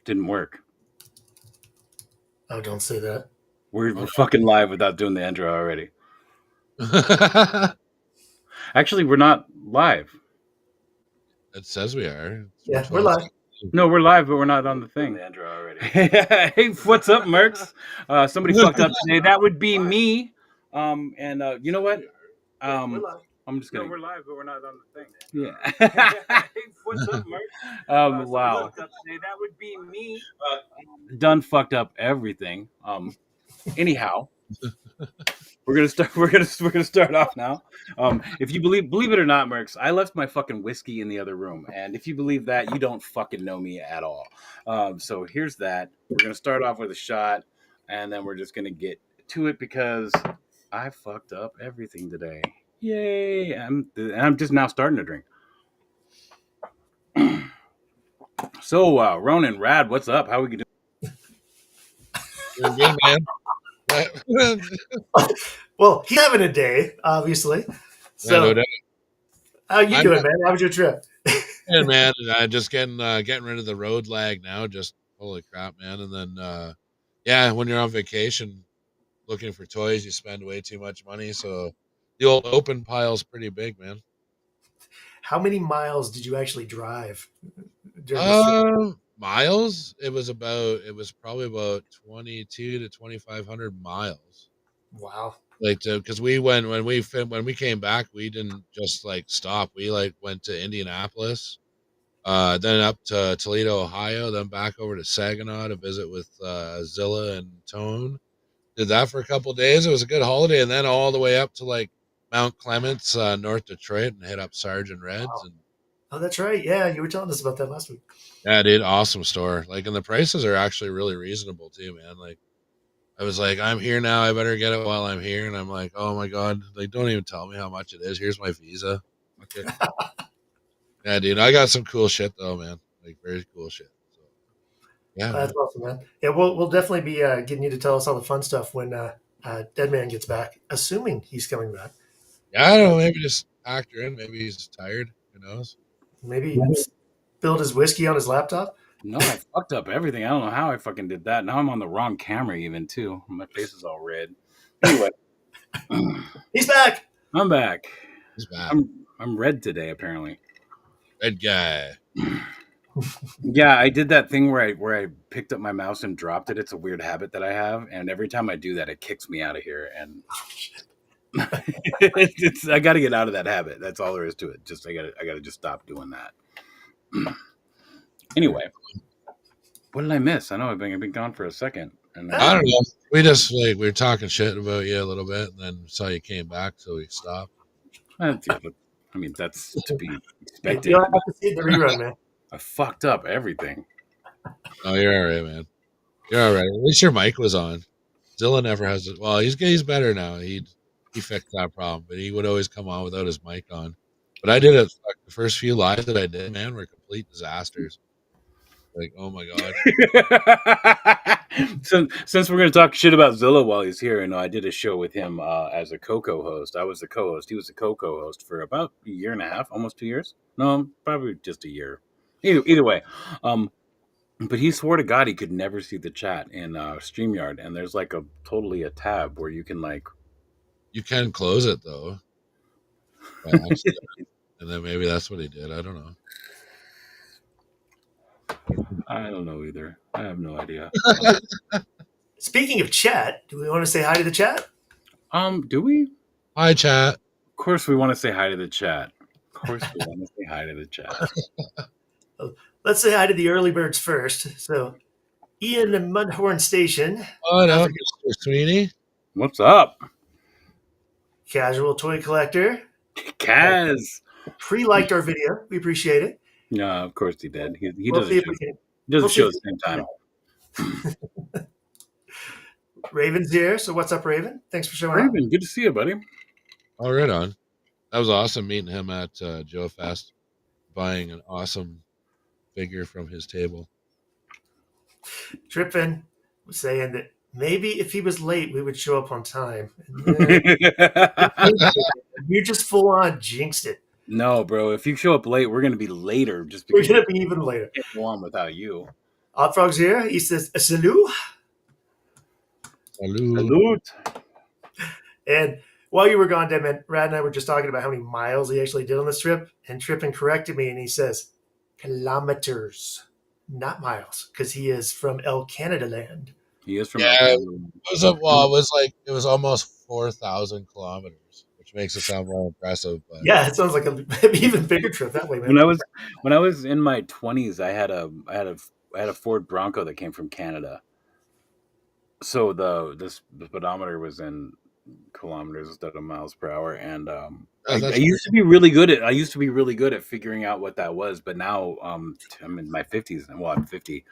Didn't work. Oh, don't say that. We're fucking live without doing the intro already. Actually, we're not live. It says we are. Yeah, we're live. No, we're live, but we're not on the thing. The intro already. Hey, what's up, Mercs? Somebody fucked up today. That would be me. You know what? We're live. I'm just gonna. No, we're live, but we're not on the thing. Yeah. Hey, what's up, Mercs? Wow. That would be me. Done fucked up everything. Anyhow. We're gonna start off now. If you believe it or not, Mercs, I left my fucking whiskey in the other room, and if you believe that, you don't fucking know me at all. So here's that. We're gonna start off with a shot, and then we're just gonna get to it because I fucked up everything today. Yay! I'm just now starting to drink. So Ronan, Rad, what's up? How are we doing? Doing good, man. Well, he's having a day, obviously. So, no doubt. how you doing, man? How was your trip? Yeah, man. Just getting rid of the road lag now. Just holy crap, man. And then, yeah, when you're on vacation looking for toys, you spend way too much money. So the old open pile's pretty big, man. How many miles did you actually drive? Miles? It was probably about 22 to 2,500 miles. Wow. Like, because when we came back, we didn't just like stop. We like went to Indianapolis, then up to Toledo, Ohio, then back over to Saginaw to visit with Zilla and Tone. Did that for a couple of days. It was a good holiday, and then all the way up to like Mount Clements, North Detroit, and hit up Sergeant Reds. Wow. And oh, that's right. Yeah, you were telling us about that last week. yeah, dude, awesome store. Like, and the prices are actually really reasonable too, man. Like, I was like, I'm here now. I better get it while I'm here. And I'm like, oh my God, like, don't even tell me how much it is. Here's my visa. Okay. Yeah, dude, I got some cool shit though, man. Like, very cool shit. So, yeah, that's awesome, man. Yeah, we'll definitely be getting you to tell us all the fun stuff when Deadman gets back, assuming he's coming back. Yeah, I don't know. Maybe just factor in. Maybe he's tired. Who knows? Maybe he spilled his whiskey on his laptop. No, I fucked up everything. I don't know how I fucking did that. Now I'm on the wrong camera even too. My face is all red. Anyway, he's back. I'm back. He's back. I'm red today apparently. Red guy. Yeah, I did that thing where I picked up my mouse and dropped it. It's a weird habit that I have, and every time I do that, it kicks me out of here. And I got to get out of that habit. That's all there is to it. Just I got to just stop doing that. Anyway, what did I miss? I know I've been gone for a second. And I don't know. We were talking shit about you a little bit, and then saw you came back, so we stopped. I mean, that's to be expected. You'll have to see the rerun, man. I fucked up everything. Oh, you're all right, man. You're all right. At least your mic was on. Zilla never has it. Well, he's better now. He fixed that problem, but he would always come on without his mic on. But I did it. Like, the first few lives that I did, man, were complete disasters. Like, oh my God. Since we're going to talk shit about Zilla while he's here, and I did a show with him as a co-host. I was the co-host. He was the co-host for about a year and a half, almost 2 years. No, probably just a year. Either way. But he swore to God he could never see the chat in StreamYard, and there's like a tab where you can like... You can close it, though. And then maybe that's what he did. I don't know. I don't know either. I have no idea. Speaking of chat, do we want to say hi to the chat? Do we? Hi, chat. Of course we want to say hi to the chat. Let's say hi to the early birds first. So, Ian and Mudhorn Station. Oh, no, Mr. Sweeney. What's up? Casual Toy Collector. Kaz. Pre-liked our video. We appreciate it. No, of course he did. He we'll does a show. He does a show at the same time. Raven's here. So what's up, Raven? Thanks for showing up. Raven, good to see you, buddy. Oh, right on. That was awesome meeting him at JoeFest, buying an awesome figure from his table. Trippin was saying that maybe if he was late, we would show up on time. You just full on jinxed it. No, bro. If you show up late, we're going to be later. Just because we're going to be even later. Can't go on without you. Odd Frog's here. He says, salut. Salute. And while you were gone, Deadman, Rad and I were just talking about how many miles he actually did on this trip. And Trippin corrected me and he says, kilometers, not miles, because he is from El Canada land. He is from Yeah, El it was almost 4,000 kilometers, which makes it sound more impressive. But Yeah, it sounds like an even bigger trip that way, man. When I was in my 20s, I had a Ford Bronco that came from Canada. So the speedometer was in kilometers instead of miles per hour, and I used to be really good at figuring out what that was, but now I'm in my 50s and I'm 50.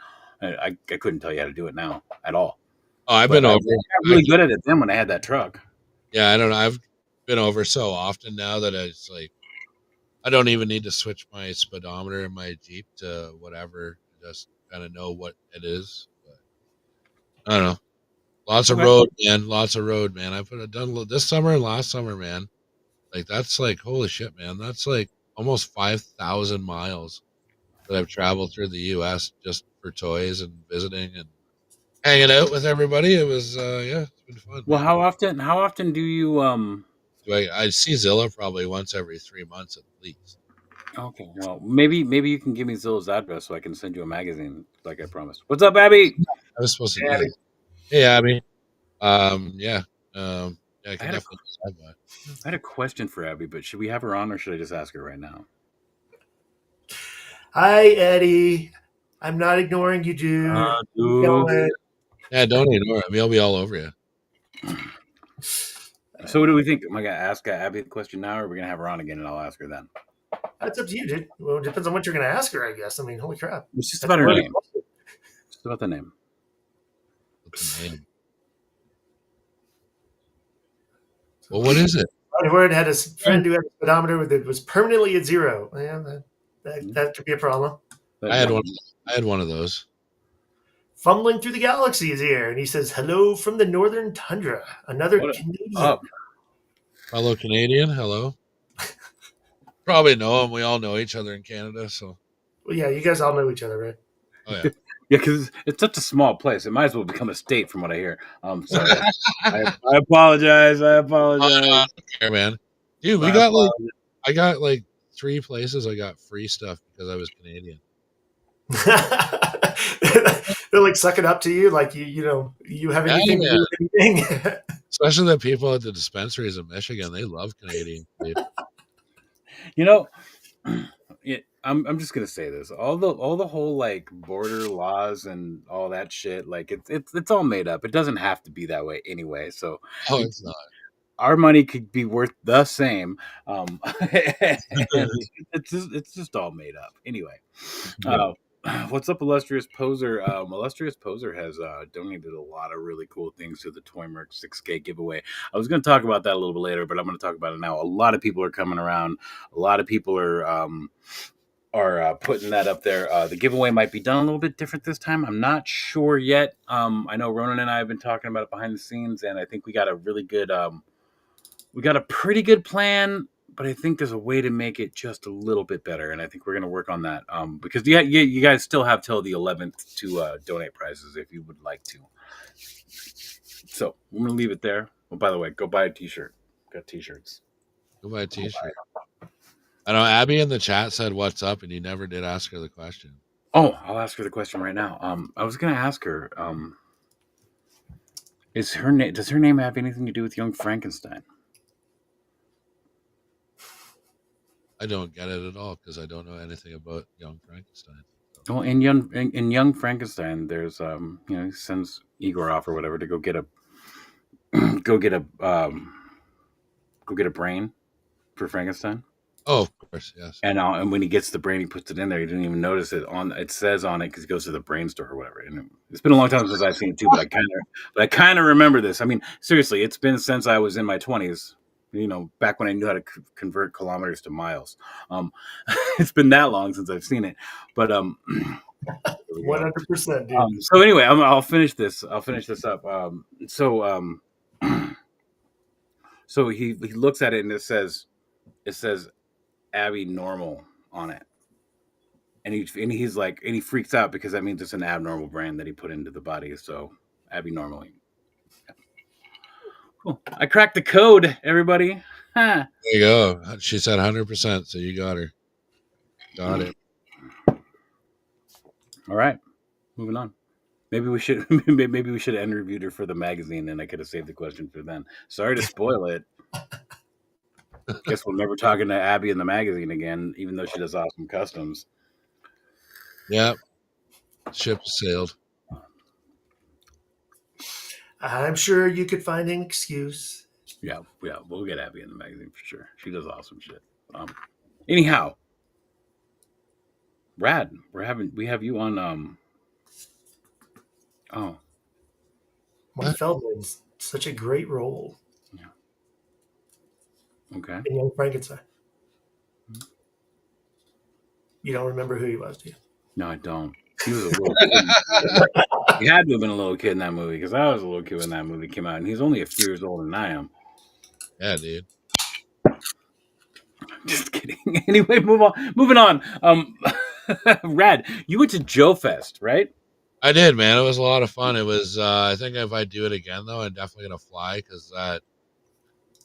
I couldn't tell you how to do it now at all. Oh, I got really good at it then when I had that truck. Yeah, I don't know. I've been over so often now that it's like I don't even need to switch my speedometer in my Jeep to whatever. Just kind of know what it is. But I don't know. Lots of road, man. Lots of road, man. I've done this summer and last summer, man. Like that's like holy shit, man. That's like almost 5,000 miles that I've traveled through the U.S. just for toys and visiting and hanging out with everybody. It was yeah, it's been fun. Well, man. how often do you I see Zilla probably once every 3 months at least. Okay, well, maybe you can give me Zilla's address so I can send you a magazine like I promised. What's up, Abby? I was supposed to do that. Hey, Abby. Yeah. Yeah, I can definitely decide that. I had a question for Abby, but should we have her on or should I just ask her right now? Hi, Eddie. I'm not ignoring you, dude. Dude. Yeah, don't ignore him. He'll be all over you. So what do we think? Am I going to ask Abby the question now or are we going to have her on again and I'll ask her then? That's up to you, dude. Well, it depends on what you're going to ask her, I guess. I mean, holy crap. It's just about her name. Just about the name. What's the name? Well, what is it? Word had a friend who had a speedometer that was permanently at zero. Yeah, that could be a problem. I had one of those. Fumbling through the galaxy is here, and he says, "Hello from the northern tundra." Another Canadian. Fellow Canadian, hello. Probably know him. We all know each other in Canada, so. Well, yeah, you guys all know each other, right? Oh yeah. Yeah, because it's such a small place. It might as well become a state, from what I hear. Sorry. I apologize. Okay, man. Dude, I got like 3 places I got free stuff because I was Canadian. They're like sucking up to you, like you have anything to do with anything. Especially the people at the dispensaries in Michigan, they love Canadian people. I'm just gonna say this: all the whole like border laws and all that shit, like it's all made up. It doesn't have to be that way anyway. So it's not. Our money could be worth the same. It's just all made up anyway. What's up, Illustrious Poser? Illustrious Poser has donated a lot of really cool things to the ToyMercs 6K giveaway. I was going to talk about that a little bit later, but I'm going to talk about it now. A lot of people are coming around. A lot of people are putting that up there. The giveaway might be done a little bit different this time. I'm not sure yet. I know Ronan and I have been talking about it behind the scenes, and I think we got a really good, we got a pretty good plan. But I think there's a way to make it just a little bit better, and I think we're going to work on that. Because you guys still have till the 11th to donate prizes if you would like to. So I'm going to leave it there. Oh, by the way, go buy a T-shirt. Got T-shirts. Go buy a T-shirt. I know Abby in the chat said what's up, and you never did ask her the question. Oh, I'll ask her the question right now. I was going to ask her, does her name have anything to do with Young Frankenstein? I don't get it at all because I don't know anything about Young Frankenstein. So. Well, in Young Frankenstein, there's he sends Igor off or whatever to go get a brain for Frankenstein. Oh, of course, yes. And when he gets the brain, he puts it in there. He didn't even notice it it says on it because he goes to the brain store or whatever. And it's been a long time since I've seen it too, but I kind of remember this. I mean, seriously, it's been since I was in my 20s. Back when I knew how to convert kilometers to miles. It's been that long since I've seen it, but 100%, dude. So anyway, I'll finish this. I'll finish this up. So he looks at it and it says Abby normal on it. and he's like, and he freaks out because that means it's an abnormal brand that he put into the body. So Abby normally. Cool. I cracked the code, everybody. Huh. There you go. She said 100%, so you got her. Got it. All right, moving on. Maybe we should maybe we should have interviewed her for the magazine, and I could have saved the question for then. Sorry to spoil it. Guess we're never talking to Abby in the magazine again, even though she does awesome customs. Yep. Ship sailed. I'm sure you could find an excuse. Yeah, we'll get Abby in the magazine for sure. She does awesome shit. Anyhow, Rad, we have you on. Oh, Mark Feldman's such a great role. Yeah. Okay. In Young Frankenstein. You don't remember who he was, do you? No, I don't. He was a little kid. He had to have been a little kid in that movie because I was a little kid when that movie came out, and he's only a few years older than I am. Yeah, dude. Just kidding. Anyway, moving on. Rad, you went to JoeFest, right? I did, man. It was a lot of fun. It was. I think if I do it again, though, I'm definitely gonna fly because that.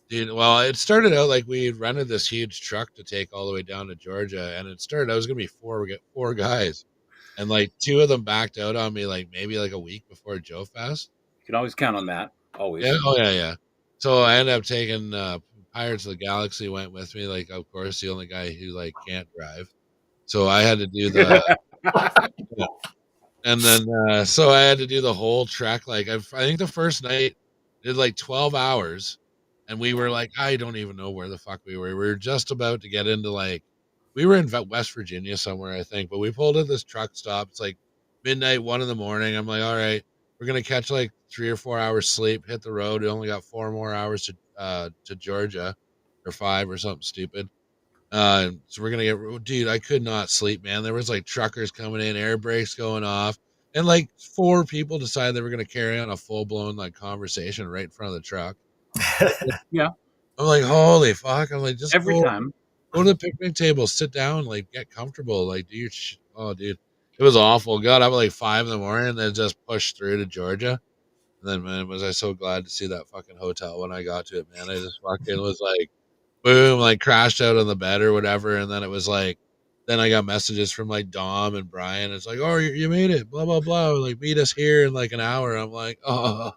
Dude, well, it started out like we rented this huge truck to take all the way down to Georgia, and it started. I was gonna be four guys, and like two of them backed out on me, like maybe like a week before JoeFest. You can always count on that. Always. Yeah. Oh yeah. So I ended up taking Pirates of the Galaxy went with me. Like, of course, the only guy who like can't drive. So I had to do the. Yeah. And then, so I had to do the whole trek. Like, I think the first night did like 12 hours, and we were like, I don't even know where the fuck we were. We were just about to get into like, we were in West Virginia somewhere, I think, but we pulled at this truck stop. It's like midnight, 1 a.m. I'm like, all right, we're gonna catch like 3 or 4 hours sleep, hit the road. We only got 4 more hours to Georgia, or 5 or something stupid. So we're gonna get, dude, I could not sleep, man. There was like truckers coming in, air brakes going off, and like 4 people decided they were gonna carry on a full blown like conversation right in front of the truck. Yeah. I'm like, holy fuck! I'm like, just Every go time. to the picnic table, sit down, like get comfortable, like do your oh, dude, it was awful. Got up at like 5 in the morning, and then just pushed through to Georgia. And then, man, was I so glad to see that fucking hotel when I got to it, man. I just fucking was like, boom, like crashed out on the bed or whatever. And then it was like, then I got messages from like Dom and Brian. It's like, oh, you made it, blah, blah, blah. Like, meet us here in like an hour. I'm like, oh,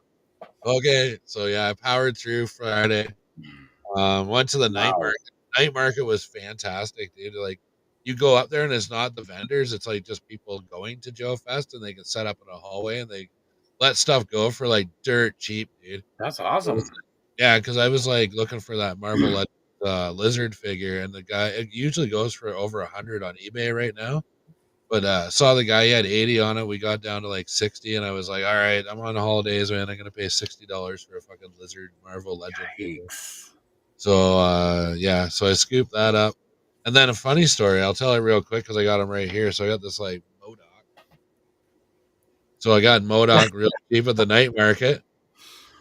okay. So yeah, I powered through Friday. Went to the night market. Night market was fantastic, dude. Like, you go up there and it's not the vendors, it's like just people going to JoeFest, and they can set up in a hallway and they let stuff go for like dirt cheap, dude. That's awesome. Yeah, because I was like looking for that Marvel lizard figure, and the guy, it usually goes for over 100 on eBay right now. But saw the guy, he had 80 on it. We got down to like 60, and I was like, all right, I'm on the holidays, man. I'm gonna pay $60 for a fucking lizard Marvel legend figure. So yeah, so I scooped that up. And then a funny story, I'll tell it real quick because I got him right here. So I got this like MODOK. So I got MODOK real cheap at the night market.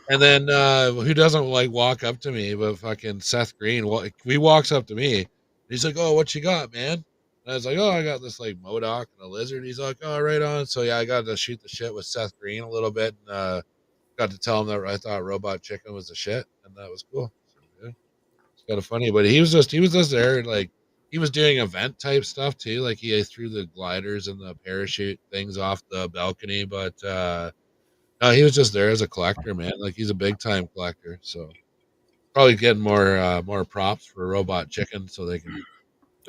And then who doesn't like walk up to me but fucking Seth Green? Well, he walks up to me. He's like, "Oh, what you got, man?" And I was like, "Oh, I got this like MODOK and a lizard." He's like, "Oh, right on." So yeah, I got to shoot the shit with Seth Green a little bit, and got to tell him that I thought Robot Chicken was the shit, and that was cool. So, yeah, it's kind of funny, but he was just there, like he was doing event type stuff too. Like he threw the gliders and the parachute things off the balcony, but no, he was just there as a collector, man. Like he's a big time collector, so probably getting more props for Robot Chicken so they can.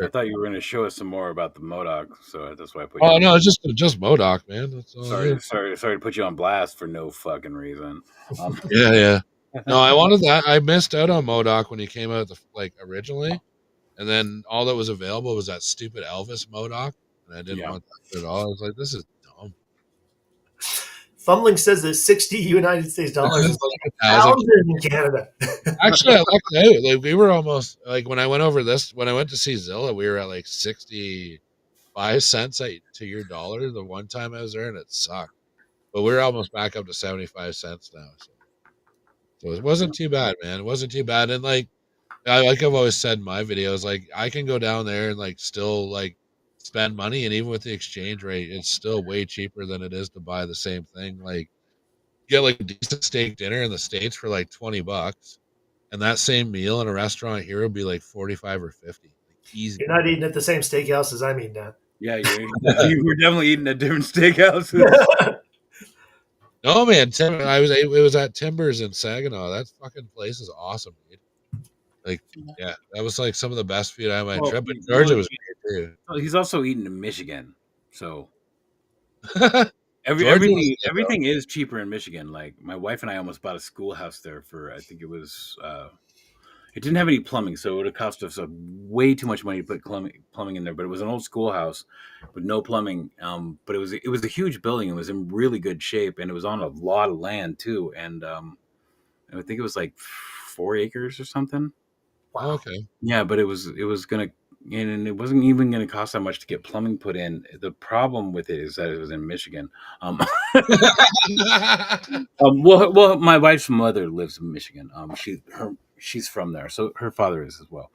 I thought you were going to show us some more about the MODOK, so that's why I put. Oh no, it's just MODOK, man. That's all. Sorry to put you on blast for no fucking reason. Yeah. No, I wanted that. I missed out on MODOK when he came out like originally, and then all that was available was that stupid Elvis MODOK, and I didn't want that at all. I was like, this is dumb. Fumbling says that 60 United States dollars is like 1,000 in Canada. Actually, I lucked out. Like we were almost like when I went to see Zilla, we were at like 65 cents to your dollar the one time I was there, and it sucked. But we're almost back up to 75 cents now. So it wasn't too bad, man. It wasn't too bad. And like I've always said in my videos, like I can go down there and like still like spend money, and even with the exchange rate, it's still way cheaper than it is to buy the same thing. Like, get like a decent steak dinner in the States for like $20, and that same meal in a restaurant here would be like 45 or 50, like easy. You're not eating at the same steakhouse as I'm eating at. Yeah, you were definitely eating at different steakhouses. No, man, it was at Timbers in Saginaw. That fucking place is awesome, dude. Like, yeah, that was like some of the best food I had on my trip. But Georgia was great too. He's also eating in Michigan, so Georgia was good, though. everything is cheaper in Michigan. Like my wife and I almost bought a schoolhouse there for I think it was it didn't have any plumbing, so it would have cost us way too much money to put plumbing in there. But it was an old schoolhouse with no plumbing. But it was a huge building. It was in really good shape, and it was on a lot of land too. And I think it was like 4 acres or something. Wow. Okay. Yeah, but it was gonna, and it wasn't even gonna cost that much to get plumbing put in. The problem with it is that it was in Michigan. Well, my wife's mother lives in Michigan. She's from there, so her father is as well.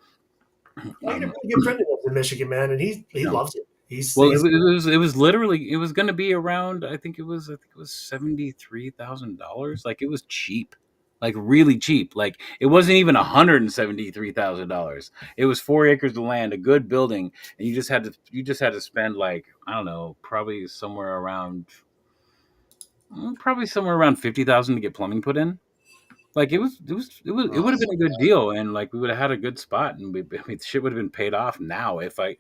I got a really good friend that lives in Michigan, man, and he loves it. It was literally, it was going to be around, I think it was $73,000. Like, it was cheap, like really cheap. Like, it wasn't even $173,000. It was 4 acres of land, a good building, and you just had to spend, like, I don't know, probably somewhere around 50,000 to get plumbing put in. Like, it would have been a good deal, and like we would have had a good spot, and shit would have been paid off now if I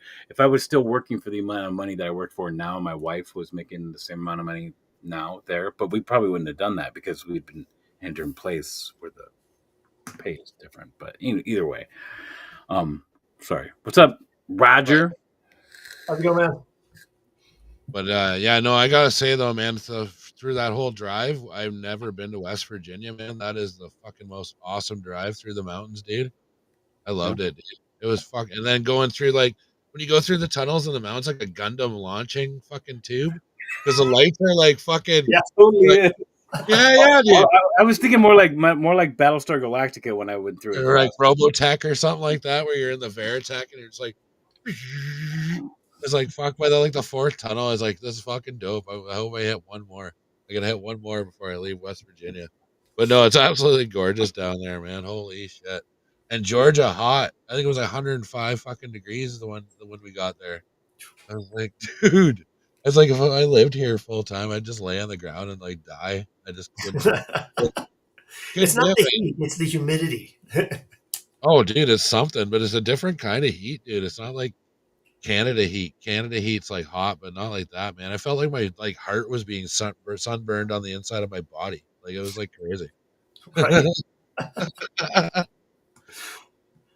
was still working for the amount of money that I worked for now. My wife was making the same amount of money now there, but we probably wouldn't have done that because we'd been in a different place where the pay is different. But either way, sorry. What's up, Roger? How's it going, man? But yeah, no, I gotta say though, man, through that whole drive, I've never been to West Virginia, man. That is the fucking most awesome drive through the mountains, dude. I loved it, dude. It was fucking, and then going through, like, when you go through the tunnels in the mountains, like a Gundam launching fucking tube, because the lights are like fucking, Yeah, totally. like, yeah, dude. I was thinking more like Battlestar Galactica when I went through it. Or like Robotech or something like that, where you're in the Veritech and it's like, it's like, fuck, by the fourth tunnel, is like, this is fucking dope. I hope I hit one more. I gotta hit one more before I leave West Virginia. But no, it's absolutely gorgeous down there, man. Holy shit. And Georgia hot. I think it was 105 fucking degrees the one we got there. I was like, dude. It's like, if I lived here full time, I'd just lay on the ground and like die. I just couldn't. It's not the heat, it's the humidity. Oh, dude, it's something, but it's a different kind of heat, dude. It's not like Canada heat. Canada heat's like hot, but not like that, man. I felt like my heart was being sunburned on the inside of my body. Like, it was like crazy. Right.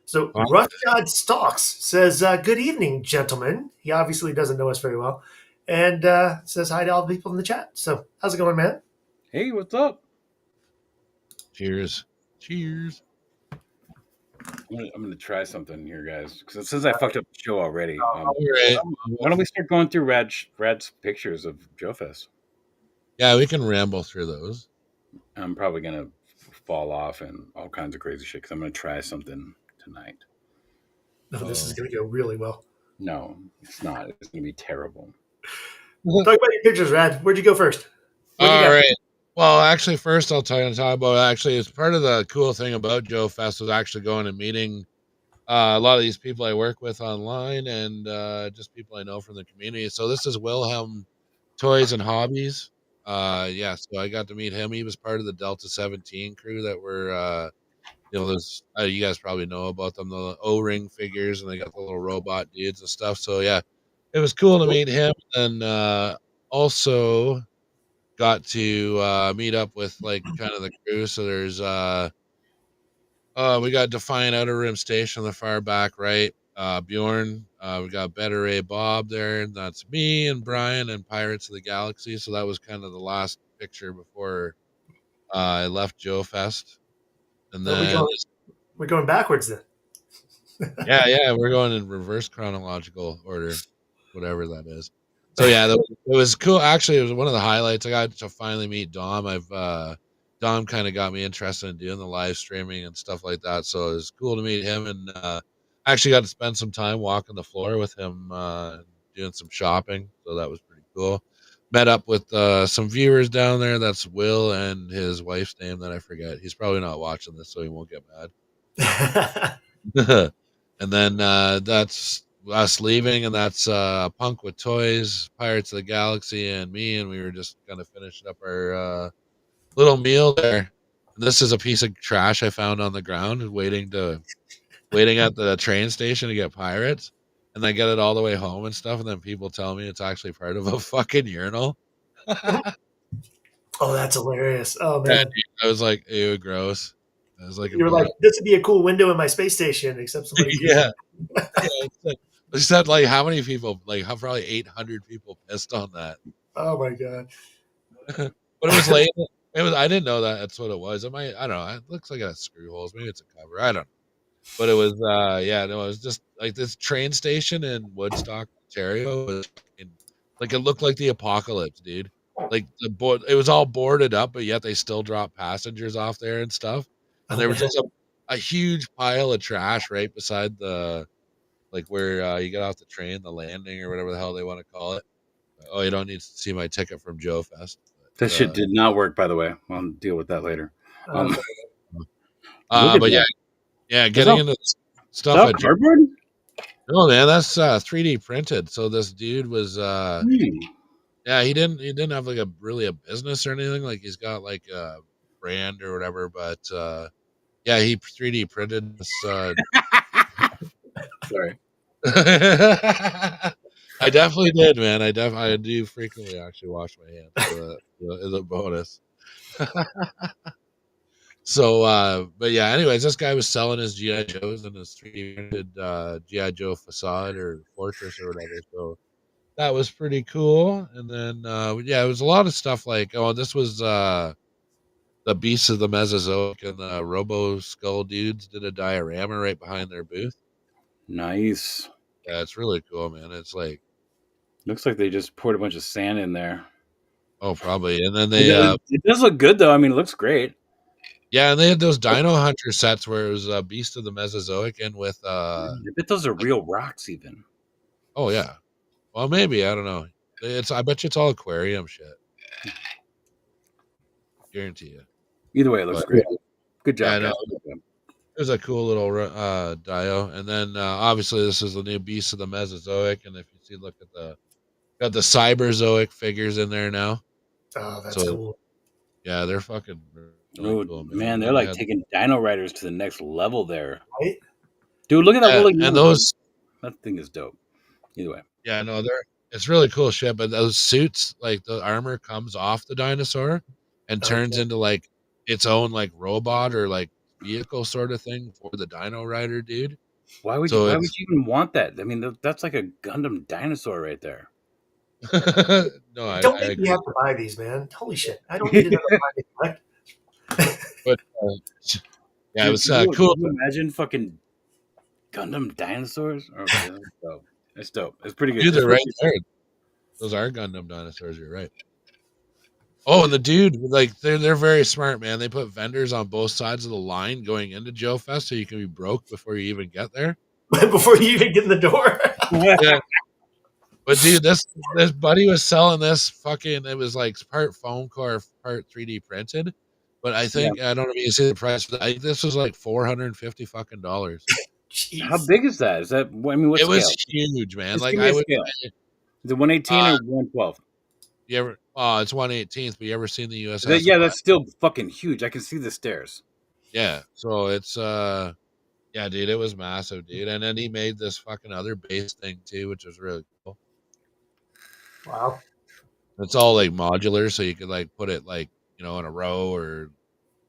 So Rough God Stalks says, good evening, gentlemen. He obviously doesn't know us very well. And says hi to all the people in the chat. So how's it going, man? Hey, what's up? Cheers. Cheers. I'm gonna try something here, guys, because it says I fucked up the show already. Right. Why don't we start going through Rad's pictures of JoeFest? Yeah, we can ramble through those. I'm probably gonna fall off and all kinds of crazy shit because I'm gonna try something tonight. No, this is going to go really well. No, it's not. It's gonna be terrible. Talk about your pictures, Rad. Where'd you go first? All right. Well, actually, first I'll talk about, actually, it's part of the cool thing about JoeFest was actually going and meeting a lot of these people I work with online and just people I know from the community. So this is Wilhelm Toys and Hobbies. Yeah, so I got to meet him. He was part of the Delta 17 crew that were, those, you guys probably know about them, the O-ring figures, and they got the little robot dudes and stuff. So yeah, it was cool to meet him. And also got to meet up with like kind of the crew. So there's we got Defiant Outer Rim Station on the far back right. Bjorn, we got Better A Bob there, and that's me and Brian and Pirates of the Galaxy. So that was kind of the last picture before I left JoeFest. And then we're going backwards then. yeah, we're going in reverse chronological order, whatever that is. So yeah, it was cool. Actually, it was one of the highlights. I got to finally meet Dom. Dom kind of got me interested in doing the live streaming and stuff like that. So it was cool to meet him, and actually got to spend some time walking the floor with him, doing some shopping, so that was pretty cool. Met up with some viewers down there. That's Will and his wife's name that I forget. He's probably not watching this, so he won't get mad. And then that's us leaving, and that's Punk with Toys, Pirates of the Galaxy, and me, and we were just kind of finishing up our little meal there. And this is a piece of trash I found on the ground, waiting at the train station to get pirates, and I get it all the way home and stuff, and then people tell me it's actually part of a fucking urinal. Oh, that's hilarious. Oh Yeah, man, dude, I was like, ew, gross. I was like, you were like, this would be a cool window in my space station, except somebody. yeah, yeah. They said like how many people? Like how probably 800 people pissed on that. Oh my god. But it was late. It was. I didn't know that. That's what it was. I don't know. It looks like it has screw holes. Maybe it's a cover. I don't know. But it was. Yeah. No. It was just like this train station in Woodstock, Ontario. Was fucking, like it looked like the apocalypse, dude. Like the board. It was all boarded up, but yet they still drop passengers off there and stuff. And there was just a huge pile of trash right beside the like where you get off the train, the landing or whatever the hell they want to call it. Oh, you don't need to see my ticket from JoeFest. That shit did not work, by the way. I'll deal with that later. But yeah, getting into stuff at cardboard. No, man, that's 3D printed. So this dude was yeah, he didn't have like a business or anything. Like he's got like a brand or whatever, but yeah, he 3D printed this. Sorry. I definitely did, man. I do frequently actually wash my hands. So as a bonus. So, but yeah. Anyways, this guy was selling his GI Joes and his 3D printed GI Joe facade or fortress or whatever. So that was pretty cool. And then yeah, it was a lot of stuff like this was the Beasts of the Mesozoic and the Robo Skull dudes did a diorama right behind their booth. Nice. Yeah, it's really cool, man. It's like looks like they just poured a bunch of sand in there. Oh, probably. And then they it does look good though. I mean, it looks great. Yeah, and they had those Dino Hunter sets where it was Beast of the Mesozoic and with I bet those are real rocks even. Oh yeah. Well, maybe, I don't know. I bet you it's all aquarium shit. Guarantee you. Either way, it looks great. Good job. Yeah, it was a cool little dio. And then obviously this is the new Beast of the Mesozoic, and if you see, look at got the Cyberzoic figures in there now. Oh, that's cool. Yeah, they're fucking really cool, man. They're like taking Dino Riders to the next level there. Right? Dude, look at that rolling. And those that thing is dope. Either way. Yeah, no, it's really cool shit, but those suits, like the armor comes off the dinosaur and turns into like its own like robot or like vehicle sort of thing for the Dino Rider dude. Why would you even want that? I mean, that's like a Gundam dinosaur right there. No, don't make me have to buy these, man. Holy shit! I don't need another collect. But yeah, it was cool. Can you imagine fucking Gundam dinosaurs? Okay, that's dope. It's pretty good. Dude, they're right there. Those are Gundam dinosaurs. You're right. Oh, and the dude, like they're very smart, man. They put vendors on both sides of the line going into JoeFest, so you can be broke before you even get there. Before you even get in the door. Yeah. But dude, this buddy was selling this fucking. It was like part foam core, part 3D printed. But I think I don't know if you see the price. But this was like $450 fucking dollars. How big is that? Is that? I mean, what it scale? Was huge, man. Just like I would. Is it 118 or 112? You ever? Oh, it's 118th. But you ever seen the US? Yeah, that's still fucking huge. I can see the stairs. Yeah. So it's yeah, dude, it was massive, dude. And then he made this fucking other base thing too, which was really cool. Wow. It's all like modular, so you could like put it like, in a row, or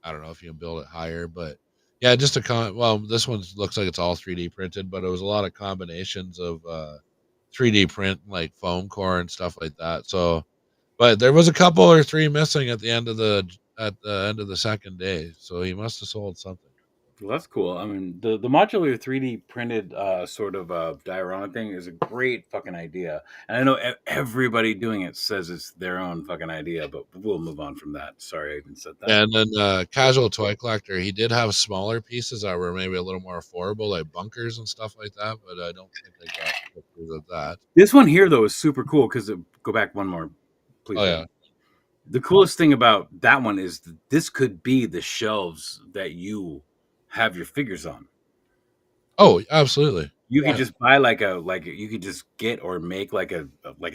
I don't know if you can build it higher, but yeah, just this one looks like it's all 3D printed, but it was a lot of combinations of 3D print, like foam core and stuff like that. So, but there was a couple or three missing at the end of the second day, so he must have sold something. Well, that's cool. I mean, the modular 3D printed sort of diorama thing is a great fucking idea. And I know everybody doing it says it's their own fucking idea, but we'll move on from that. Sorry I even said that. And then Casual Toy Collector, he did have smaller pieces that were maybe a little more affordable, like bunkers and stuff like that, but I don't think they got pictures of that. This one here though is super cool because go back one more, please. Oh yeah. The coolest thing about that one is that this could be the shelves that you have your figures on. Oh, absolutely. You Yeah. could just buy you could just get or make like a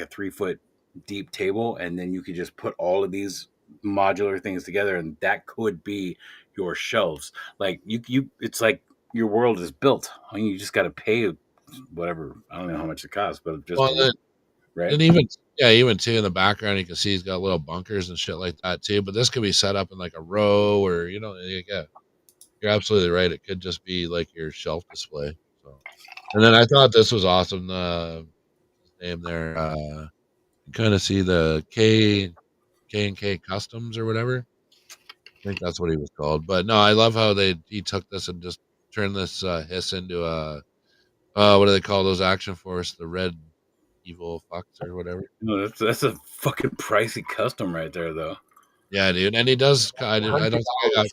3 foot deep table, and then you could just put all of these modular things together, and that could be your shelves. Like you it's like your world is built. I mean, you just got to pay whatever. I don't know how much it costs, but just Well, right. and even too in the background, you can see he's got little bunkers and shit like that too. But this could be set up in like a row, or you're absolutely right. It could just be like your shelf display. So, and then I thought this was awesome. His name there, you kind of see the K&K Customs or whatever. I think that's what he was called. But no, I love how he took this and just turned this hiss into a what do they call those action force? The red evil fucks or whatever. No, that's a fucking pricey custom right there, though. Yeah, dude. And he does. I don't think I got.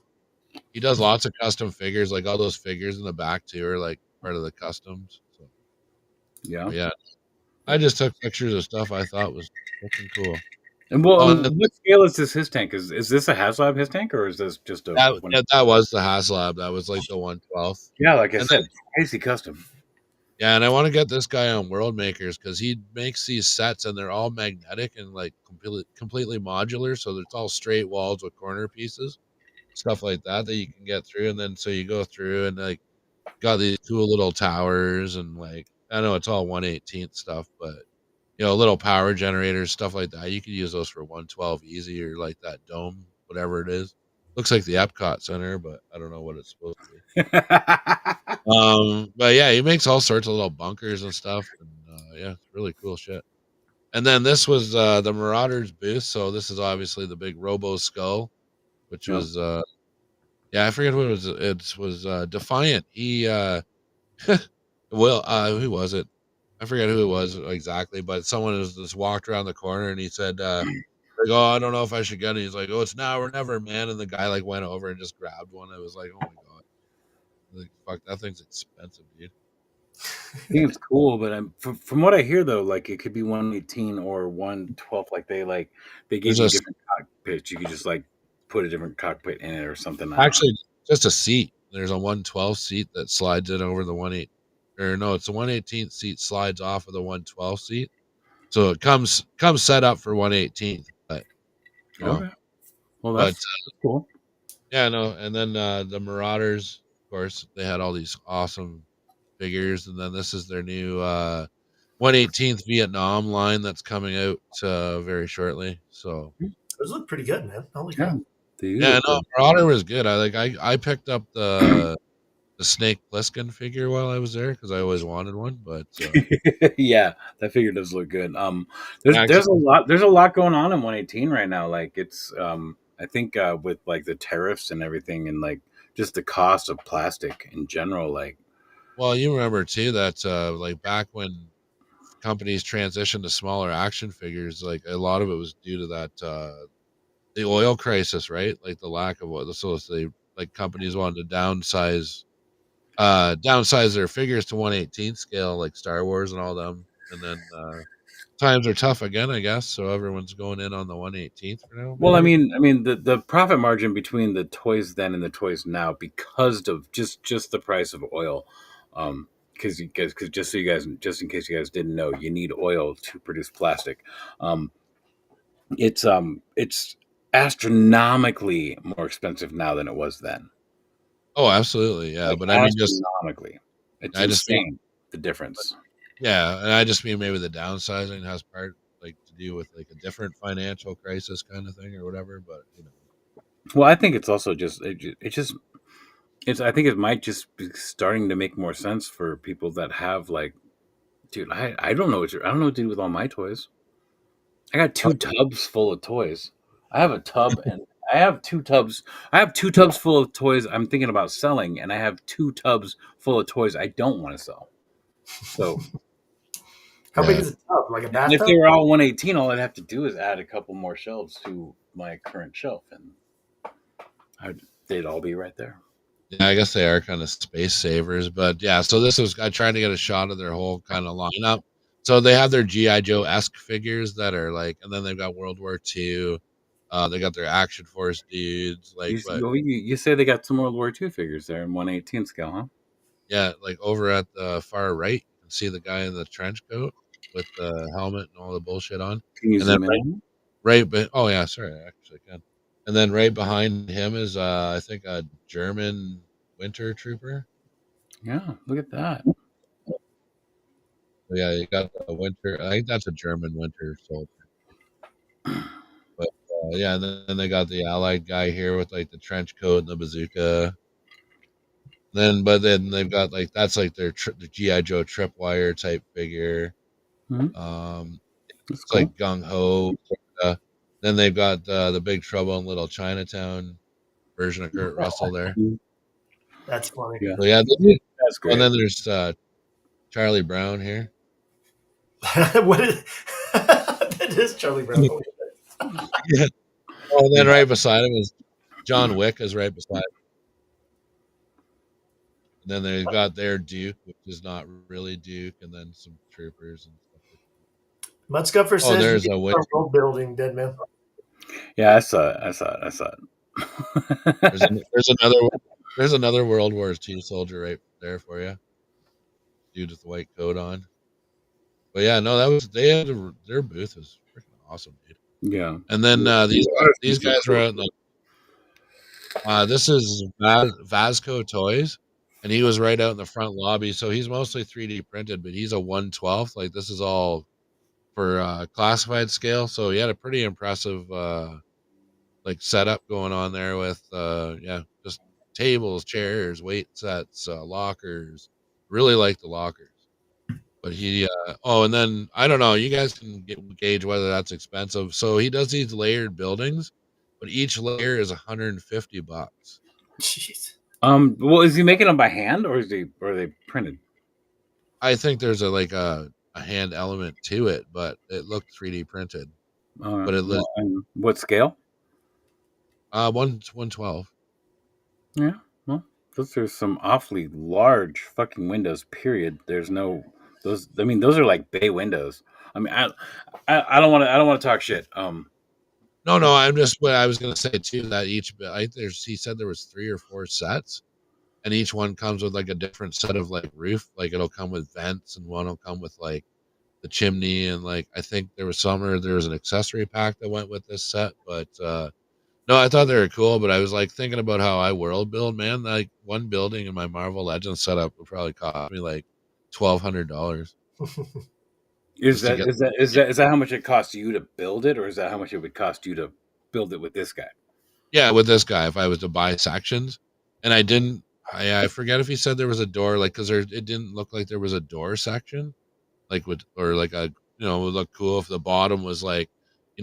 He does lots of custom figures, like all those figures in the back too, are like part of the customs. So yeah, I just took pictures of stuff I thought was fucking cool. And what scale is his tank? Is this a HasLab his tank, or is this just a? That was the HasLab. That was like the 1/12th. Yeah, like I said, crazy custom. Yeah, and I want to get this guy on World Makers because he makes these sets and they're all magnetic and like completely modular. So it's all straight walls with corner pieces, stuff like that you can get through. And then so you go through and like got these cool little towers and like I know it's all 1/18th stuff, but little power generators, stuff like that. You could use those for 112 easy or like that dome, whatever it is. Looks like the Epcot Center, but I don't know what it's supposed to be. But yeah, he makes all sorts of little bunkers and stuff, and yeah, it's really cool shit. And then this was the Marauders booth, so this is obviously the big Robo Skull, which was I forget what it was. It was Defiant. He who was it? I forget who it was exactly, but someone just walked around the corner and he said, like, oh, I don't know if I should get it. He's like, oh, it's now or never, man. And the guy like went over and just grabbed one. It was like, oh my god, like fuck, that thing's expensive, dude. I think it's cool, but from what I hear though, like it could be 118 or 112. Like they give you different cockpits. You could just like put a different cockpit in it or something. Actually, just a seat. There's a 112 seat that slides in over the 18, or no, it's a 118th seat slides off of the 112 seat. So it comes set up for 118th, but okay. Well, that's cool. Yeah, no, and then the Marauders, of course, they had all these awesome figures, and then this is their new 118th Vietnam line that's coming out very shortly. So those look pretty good, man. Holy crap! Yeah, no, Marauder was good. I picked up the Snake Plissken figure while I was there because I always wanted one, but yeah, that figure does look good. There's a lot going on in 118 right now. Like it's I think with like the tariffs and everything, and like just the cost of plastic in general. Like, well, you remember too that like back when companies transitioned to smaller action figures, like a lot of it was due to that the oil crisis, right? Like the lack of oil. So they like companies wanted to downsize their figures to 1/18 scale, like Star Wars and all them. And then times are tough again, I guess. So everyone's going in on the 1/18 for now. Well, I mean, the profit margin between the toys then and the toys now, because of just the price of oil, because just in case you guys didn't know, you need oil to produce plastic. It's astronomically more expensive now than it was then. Oh, absolutely, yeah. Like, but I mean, astronomically, it's insane the difference. Yeah, and I just mean maybe the downsizing has part like to do with like a different financial crisis kind of thing or whatever. But well, I think it's also just I think it might just be starting to make more sense for people that have like, dude, I don't know what to do with all my toys. I got 2 tubs full of toys. I have a tub and I have 2 tubs. I have 2 tubs full of toys I'm thinking about selling, and I have 2 tubs full of toys I don't want to sell. So, how big is a tub? Like a bathtub? If they were all 118, all I'd have to do is add a couple more shelves to my current shelf, and they'd all be right there. Yeah, I guess they are kind of space savers, but yeah. So this was I tried to get a shot of their whole kind of lineup. So they have their GI Joe esque figures that are like, and then they've got World War II. They got their Action Force dudes, like, but You say they got some World War II figures there in 1/18 scale, huh? yeah, like over at the far right, you can see the guy in the trench coat with the helmet and all the bullshit on, Can you and then zoom in on it? right, but oh yeah, sorry, I actually can. And then right behind him is I think a German winter trooper. Yeah, look at that. So, yeah, you got the winter. I think that's a German winter soldier. But yeah, and then they got the Allied guy here with like the trench coat and the bazooka. But then they've got like that's like their GI Joe tripwire type figure. Hmm. Um, That's it's like cool. gung ho. Then they've got the Big Trouble in Little Chinatown version of Kurt Russell there. That's funny. Yeah, So yeah, that's and great. then there's Charlie Brown here. What is that? Is Charlie Brown? Holy shit. Yeah. Oh, and then Yeah. right beside him is John Wick is right beside him. And then they've got their Duke, which is not really Duke, and then some troopers and stuff like Mudskuffer that. Oh, says you there's get a witch. some road building, dead man. Yeah, I saw it. I saw it. I saw There's it. there's another World War II soldier right there for you, dude with the white coat on. But yeah, no, that was their booth was freaking awesome, dude. Yeah. And then The these artists are guys were cool. out in the this is Vasco Toys, and he was right out in the front lobby. So he's mostly 3D printed, but he's a 1/12. Like this is all for classified scale. So he had a pretty impressive like setup going on there with yeah, just tables, chairs, weight sets, lockers. Really like the lockers. But he oh, and then I don't know, you guys can gauge whether that's expensive. So he does these layered buildings, but each layer is $150. Jeez. Well, is he making them by hand or are they printed? I think there's a hand element to it, but it looked 3D printed. But it was Well, and what scale? 112. Yeah. Well, those are some awfully large fucking windows. Period. There's no those. I mean, those are like bay windows. I mean, I don't want to. I don't want to talk shit. No, no, I'm just what I was gonna say too. That there's he said there was 3 or 4 sets, and each one comes with like a different set of like roof. Like it'll come with vents, and one will come with like the chimney, and like I think there was there was an accessory pack that went with this set. But no, I thought they were cool. But I was like thinking about how I world build, man. Like one building in my Marvel Legends setup would probably cost me like $1,200 Is just to that get. is that how much it costs you to build it, or is that how much it would cost you to build it with this guy? Yeah, with this guy, if I was to buy sections, and I didn't, I forget if he said there was a door, like because it didn't look like there was a door section, like with or like a it would look cool if the bottom was like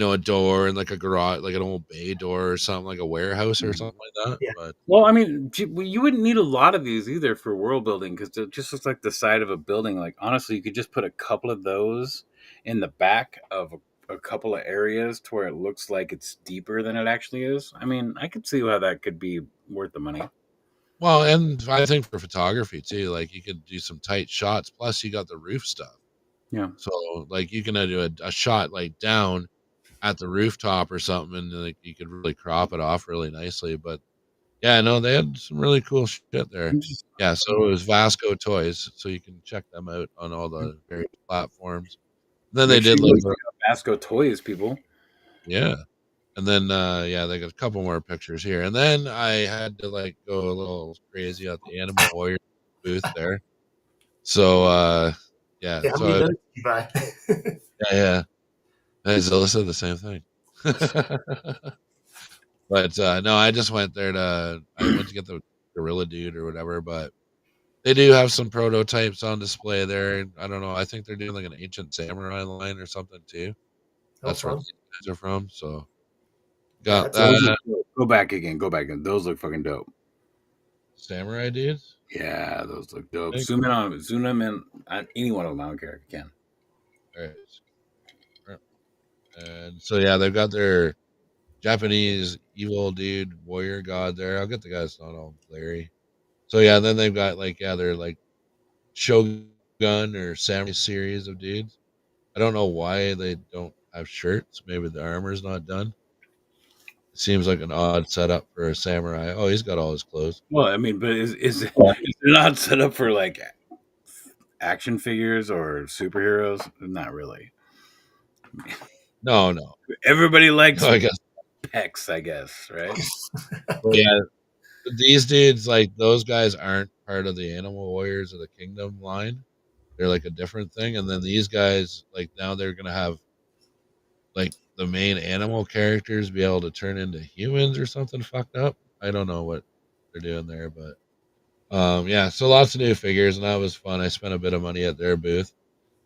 a door and like a garage, like an old bay door or something, like a warehouse or something like that. Yeah. But Well, I mean, you wouldn't need a lot of these either for world building because it just looks like the side of a building. Like honestly, you could just put a couple of those in the back of a couple of areas to where it looks like it's deeper than it actually is. I mean, I could see how that could be worth the money. well, and I think for photography too, like you could do some tight shots. Plus, you got the roof stuff, Yeah. so like you can do a shot like down at the rooftop or something, and like you could really crop it off really nicely. But yeah, no, they had some really cool shit there. Yeah, so it was Vasco Toys, so you can check them out on all the various platforms. Then they Make sure did you like, look at Masco Toys, people. yeah, and then yeah, they got a couple more pictures here, and then I had to like go a little crazy at the Animal Warrior booth there. So yeah, Yeah, how many so does you buy? yeah, hey, Zilla said the same thing. But no, I just went there I went to get the Gorilla Dude or whatever, but they do have some prototypes on display there. I don't know. I think they're doing like an ancient samurai line or something too. Oh, That's where fun. these guys are from. So Yeah, got that's Those awesome. that. look dope. Go back again. Go back again. Those look fucking dope. Samurai dudes. Yeah, those look dope. Thank Zoom them in on any one of them. I don't care if you can. you. All right. And so yeah, they've got their Japanese evil dude warrior god there. I'll get the guy's not all blurry. So yeah, then they've got like they're like Shogun or Samurai series of dudes. I don't know why they don't have shirts. Maybe the armor's not done. It seems like an odd setup for a samurai. Oh, he's got all his clothes. Well, I mean, but is it not set up for like action figures or superheroes? Not really. No, no, Everybody no. likes I guess. pecs, I guess, right? But yeah, these dudes, like those guys, aren't part of the Animal Warriors of the Kingdom line. They're like a different thing. And then these guys, like now, they're gonna have like the main animal characters be able to turn into humans or something fucked up. I don't know what they're doing there, but yeah. So lots of new figures, and that was fun. I spent a bit of money at their booth,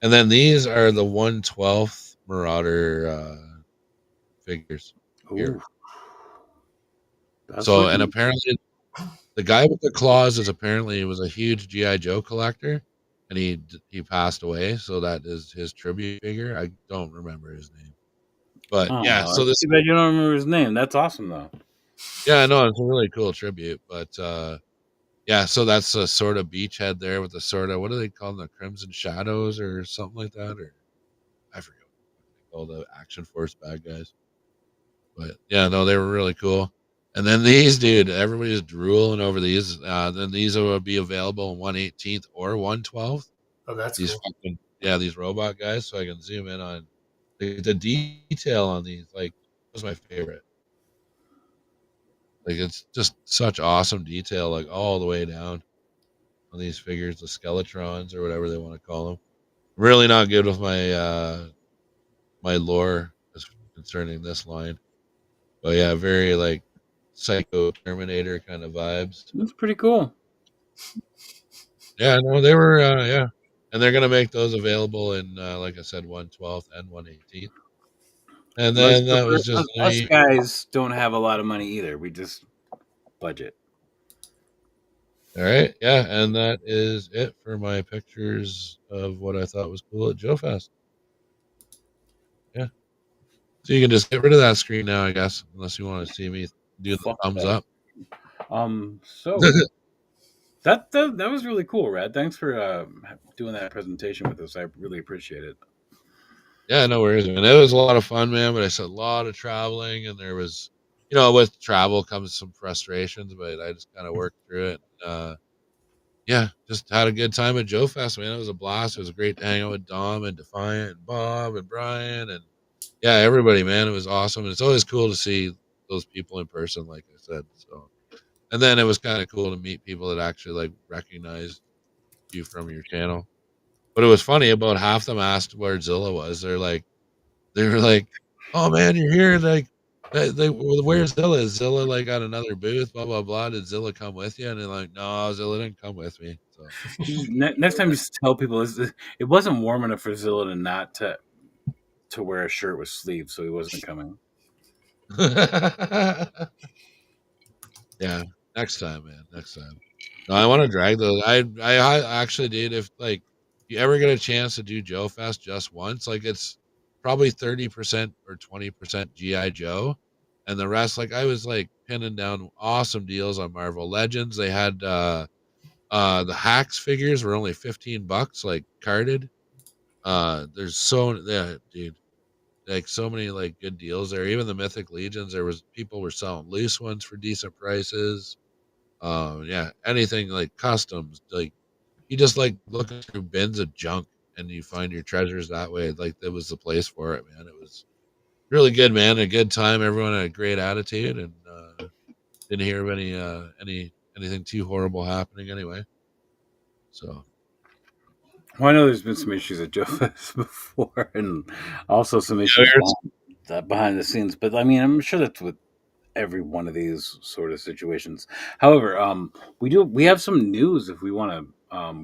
and then these are the 1/12th Marauder figures Ooh, here. that's So, and looking apparently the guy with the claws is apparently was a huge GI Joe collector, and he passed away. So that is his tribute figure. I don't remember his name, but yeah. Oh, So it's this, too bad you don't remember his name. That's awesome, though. yeah, I know it's a really cool tribute, but yeah. So that's a sort of beachhead there with the sort of what do they call them, the Crimson Shadows or something like that, or I forget what they call the Action Force bad guys. But yeah, no, they were really cool. And then these, dude, everybody's drooling over these. Then these will be available on 1/18th or 1/12th. Oh, that's These cool. fucking these robot guys. So I can zoom in on the detail on these. Like, was my favorite. Like, it's just such awesome detail, like all the way down on these figures, the skeletrons or whatever they want to call them. Really not good with my lore as concerning this line. But yeah, very like Psycho Terminator kind of vibes. That's pretty cool. Yeah, no, they were yeah. And they're gonna make those available in like I said, 1/12th and 1/18th. And Well, then that was just us me. guys don't have a lot of money either. We just budget. All right, yeah, and that is it for my pictures of what I thought was cool at JoeFest. Yeah. So you can just get rid of that screen now, I guess, unless you want to see me do the Fuck thumbs that. up. So that was really cool, Rad. Thanks for doing that presentation with us. I really appreciate it. Yeah, no worries, man. It was a lot of fun, man. But I said a lot of traveling, and there was, with travel comes some frustrations, but I just kind of worked through it. Yeah, just had a good time at Joe Fest, man. It was a blast. It was great to hang out with Dom and Defiant and Bob and Brian and yeah, everybody, man. It was awesome. And it's always cool to see those people in person, like I said. So, and then it was kind of cool to meet people that actually like recognized you from your channel. But it was funny about half them asked where Zilla was. They were like, "Oh man, you're here!" Like, where's Zilla? Is Zilla like at another booth? Blah blah blah. Did Zilla come with you? And they're like, "No, Zilla didn't come with me." So, Next time, just tell people it wasn't warm enough for Zilla to not to wear a shirt with sleeves, so he wasn't coming. yeah, next time, man. Next time. No, I want to drag those. I actually did. If like you ever get a chance to do Joe Fest just once, like it's probably 30% or 20% GI Joe, and the rest, like I was like pinning down awesome deals on Marvel Legends. They had the Hacks figures were only $15, like carded. There's so yeah, dude, like so many like good deals there. Even the Mythic Legions, there was people were selling loose ones for decent prices. Yeah, anything like customs, like you just like looking through bins of junk and you find your treasures that way. Like that was the place for it, man. It was really good, man. A good time. Everyone had a great attitude, and didn't hear of anything too horrible happening anyway. So Well, I know there's been some issues at Joe Fest before, and also some yeah, issues behind the scenes. But I mean, I'm sure that's with every one of these sort of situations. However, we have some news if we want to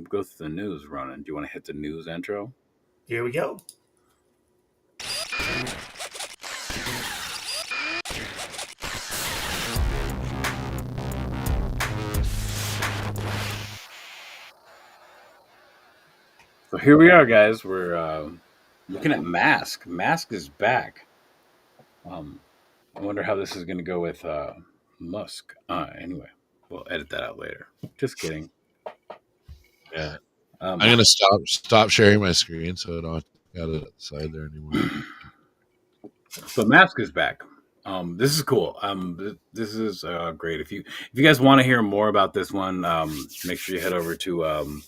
go through the news, Ronan. Do you want to hit the news intro? Here we go. So here we are, guys. We're looking at Mask. Mask is back. I wonder how this is going to go with Musk. Anyway, We'll edit that out later. Just kidding. Yeah. I'm gonna stop sharing my screen so I don't got it at the side there anymore. But Mask is back. This is cool. This is great. If you guys want to hear more about this one, make sure you head over to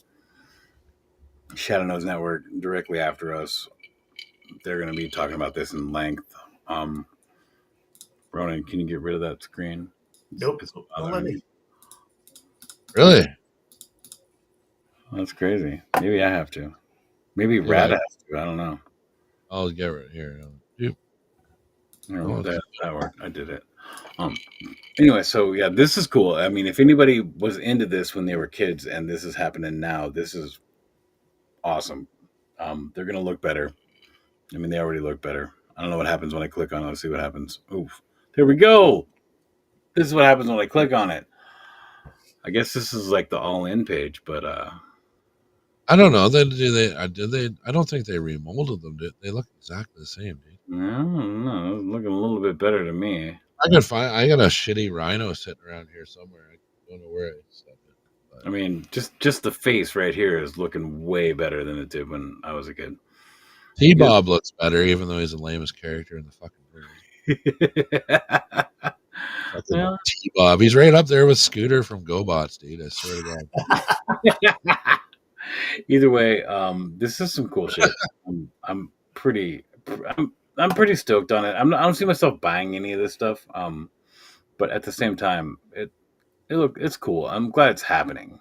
Shadow Nose Network directly after us. They're going to be talking about this in length. Ronan, can you get rid of that screen? Nope. Don't let me. Really? That's crazy. Maybe I have to. Maybe Rad has to. I don't know. I'll get right here. That worked. I did it. Anyway, so yeah, this is cool. I mean, if anybody was into this when they were kids and this is happening now, this is awesome. They're gonna look better. I mean, they already look better. I don't know what happens when I click on it. Let's see what happens. Oof. There we go. This is what happens when I click on it. I guess this is like the all-in page, but I don't know. Did they? I don't think they remolded them. They look exactly the same, dude. I don't know. It's looking a little bit better to me. I got a shitty rhino sitting around here somewhere. I don't know where I stuck it. But. I mean, just the face right here is looking way better than it did when I was a kid. T-Bob looks better, even though he's the lamest character in the fucking world. Yeah. T-Bob, he's right up there with Scooter from GoBots, dude. I swear to God. Either way, this is some cool shit. I'm pretty stoked on it. I don't see myself buying any of this stuff. But at the same time, it's cool. I'm glad it's happening.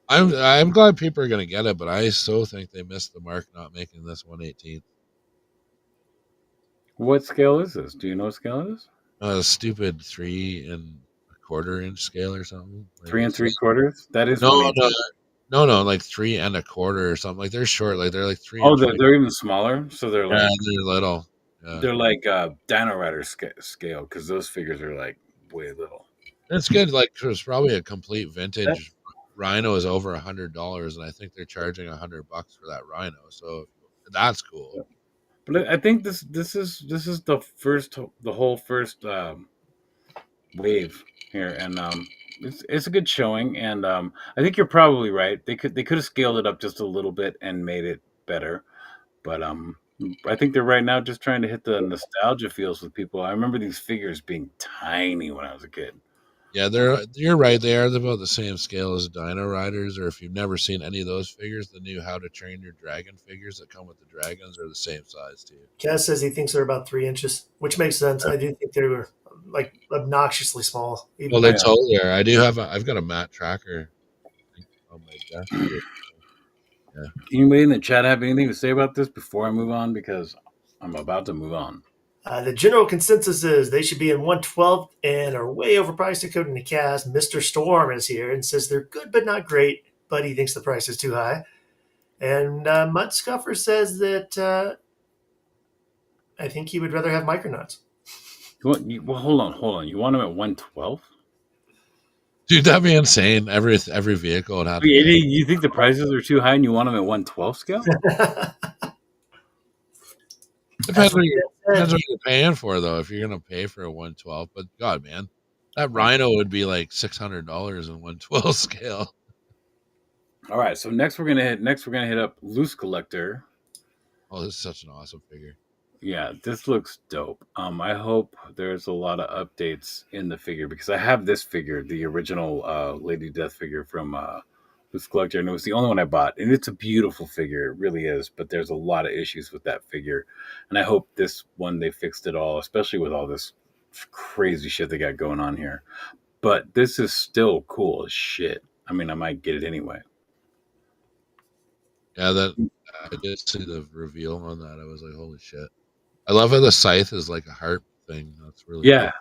I'm glad people are gonna get it, but I so think they missed the mark not making this 1/18. What scale is this? Do you know what scale it is? A stupid 3 1/4 inch scale or something. Like 3 3/4. That is no, like 3 1/4 or something. Like they're short, like they're like 3. Oh, they're even smaller. So they're like they're little. Yeah. They're like Dino Rider scale because those figures are like way little. It's good. Like there's probably a complete vintage Rhino is over $100, and I think they're charging $100 for that Rhino. So that's cool. Yeah. But I think this is the whole first wave here, and it's a good showing. And I think you're probably right. They could have scaled it up just a little bit and made it better, but I think they're right now just trying to hit the nostalgia feels with people. I remember these figures being tiny when I was a kid. Yeah, you're right. They are about the same scale as Dino Riders, or if you've never seen any of those figures, the new How to Train Your Dragon figures that come with the dragons are the same size too. Kaz says he thinks they're about 3 inches, which makes sense. I do think they were like obnoxiously small. Well, they totally are. I've got a matte tracker on my desk here. Yeah. Anybody in the chat have anything to say about this before I move on? Because I'm about to move on. The general consensus is they should be in 1/12 and are way overpriced according to Kaz. Mr. Storm is here and says they're good but not great, but he thinks the price is too high. And Mud Scuffer says that I think he would rather have Micronauts. Well, hold on. You want them at 1/12? Dude, that'd be insane. Every vehicle would have. You think the prices are too high, and you want them at 1/12 scale? Depends what you're paying for, though. If you're gonna pay for a 1/12, but God, man, that Rhino would be like $600 in 1/12 scale. All right, so next we're gonna hit up Loose Collector. Oh, this is such an awesome figure. Yeah, this looks dope. I hope there's a lot of updates in the figure because I have this figure, the original Lady Death figure from Loose Collector, and it was the only one I bought. And it's a beautiful figure, it really is. But there's a lot of issues with that figure, and I hope this one they fixed it all, especially with all this crazy shit they got going on here. But this is still cool as shit. I mean, I might get it anyway. Yeah, I did see the reveal on that. I was like, holy shit. I love how the scythe is like a harp thing. That's really cool.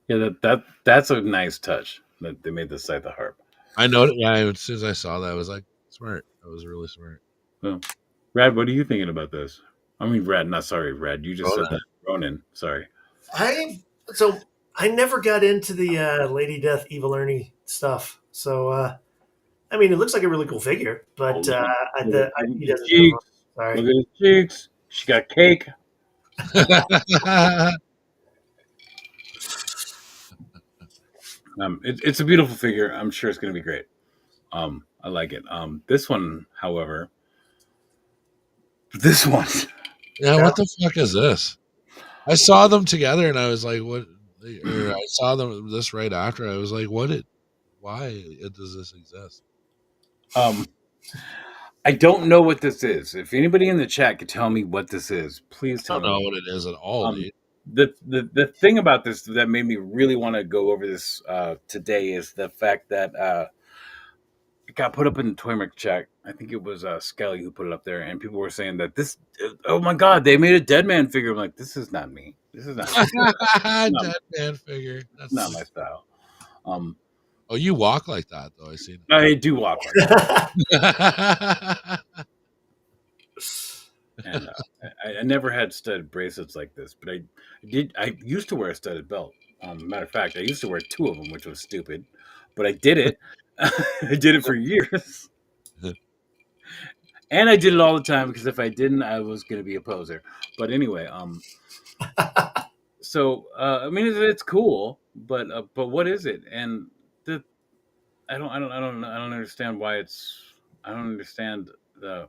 Yeah, that's a nice touch that they made the scythe a harp. I know. Yeah, as soon as I saw that, I was like, smart. That was really smart. Well, Rad, what are you thinking about this? I mean, Rad, not sorry, Rad. You just said that. Ronan, sorry. I never got into the Lady Death Evil Ernie stuff. So I mean, it looks like a really cool figure, but he doesn't. Sorry. Look at his cheeks. She got cake. It's a beautiful figure. I'm sure it's going to be great. I like it. This one, however, this one, Yeah, what the fuck is this? I saw them together and I was like, what? Or I saw them this right after. I was like, why does this exist? um, I don't know what this is. If anybody in the chat could tell me what this is, please I tell don't know me. what it is at all, dude. The thing about this that made me really want to go over this today is the fact that it got put up in the ToyMercs chat. I think it was Skelly who put it up there, and people were saying that this. Oh my god, they made a Deadman figure. I'm like, this is not me. This is not. not, Dead man figure. not That's my style. Um, oh, you walk like that though. I seen I do walk like that, it. and I never had studded bracelets like this, but I did. I used to wear a studded belt. Matter of fact, I used to wear two of them, which was stupid, but I did it. I did it for years. And I did it all the time because if I didn't, I was going to be a poser. But anyway, so I mean, it's cool, but what is it? And the I don't understand why it's. I don't understand the.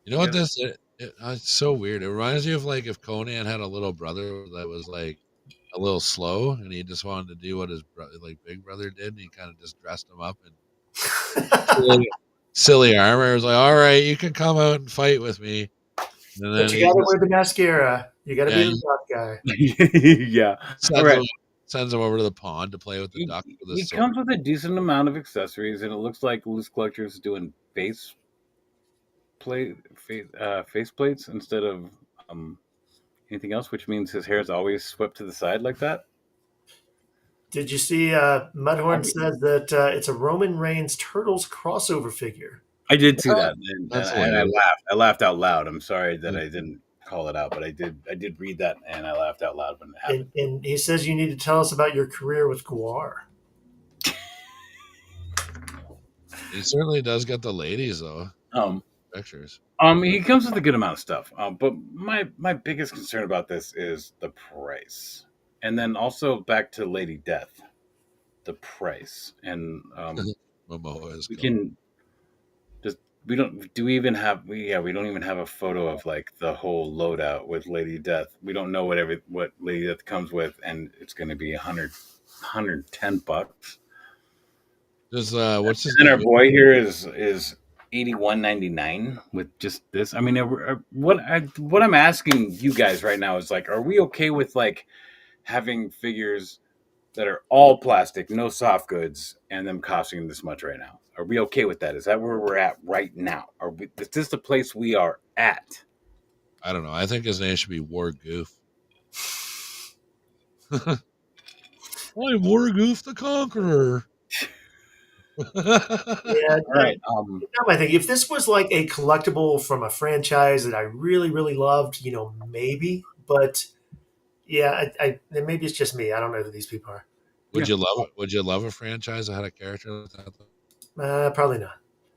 You know I what guess it's so weird. It reminds me of like if Conan had a little brother that was like a little slow and he just wanted to do what his like big brother did and he kind of just dressed him up in silly armor. It was like, all right, you can come out and fight with me. And then But you he got to just, wear the mascara. You got to yeah, be the he top guy. yeah. All right. sends him over to the pond to play with the duck with his It sword. comes with a decent amount of accessories, and it looks like loose collectors doing face plates instead of um, anything else, which means his hair is always swept to the side like that. Did you see Mudhorn says that it's a Roman Reigns Turtles crossover figure? I did see What? that, That's and I hilarious. laughed. I laughed out loud. I'm sorry that I didn't call it out, but I did. I did read that, and I laughed out loud when it happened. And he says you need to tell us about your career with Guar. He certainly does get the ladies though. Um, Pictures. he comes with a good amount of stuff. But my biggest concern about this is the price, and then also back to Lady Death, the price, and Momoa is we gone. can just we don't do we even have we don't even have a photo of like the whole loadout with Lady Death. We don't know what Lady Death comes with, and it's going to be $110. Does what's his And our name? boy here is 81.99 with just this. I mean, what I'm asking you guys right now is like, are we okay with like having figures that are all plastic, no soft goods, and them costing this much right now? Are we okay with that? Is that where we're at right now? Is this the place we are at? I don't know. I think his name should be War Goof. I'm War Goof the Conqueror. Yeah, All right. not my thing. If this was like a collectible from a franchise that I really, really loved, maybe. But yeah, maybe it's just me. I don't know who these people are. Would Yeah. you love it? Would you love a franchise that had a character like that? Probably not.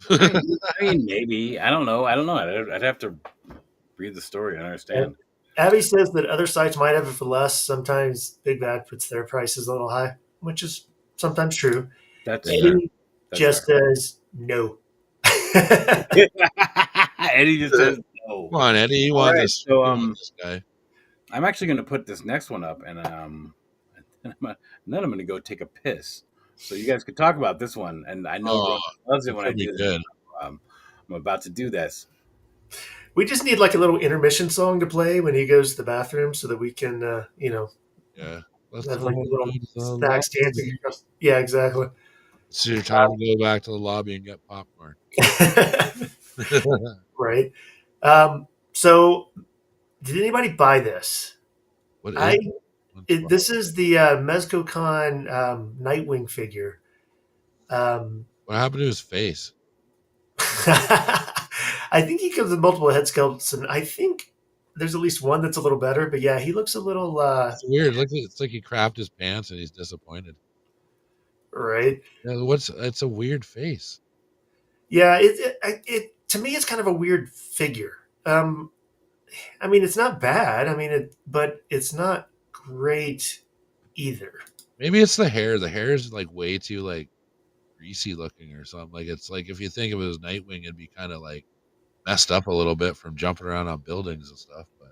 I mean, maybe. I don't know. I'd have to read the story and And understand. Abby says that other sites might have it for less. Sometimes Big Bad puts their prices a little high, which is sometimes true. That's Yeah. fair. Eddie That's just fair. says no. Eddie just says no. Come on, Eddie. You All want right, this? so You want this guy? I'm actually going to put this next one up, and then I'm going to go take a piss. So you guys could talk about this one, and I know Oh, Ron loves it it when I could be do that. good. I'm about to do this. We just need like a little intermission song to play when he goes to the bathroom so that we can, Yeah. Let's have go like a little to the snacks dancing lobby. across. Yeah, exactly. It's your time to go back to the lobby and get popcorn. Right. So, did anybody buy this? What I is? This is the Mezco Nightwing figure. What happened to his face? I think he comes with multiple head sculpts, and I think there's at least one that's a little better. But yeah, he looks a little It's weird. It's like he crapped his pants and he's disappointed. right. Yeah, it's a weird face. Yeah, it to me it's kind of a weird figure. I mean, it's not bad. I mean, but it's not great either. Maybe it's the hair. The hair is like way too like greasy looking or something. Like it's like if you think of it as Nightwing, it'd be kind of like messed up a little bit from jumping around on buildings and stuff. But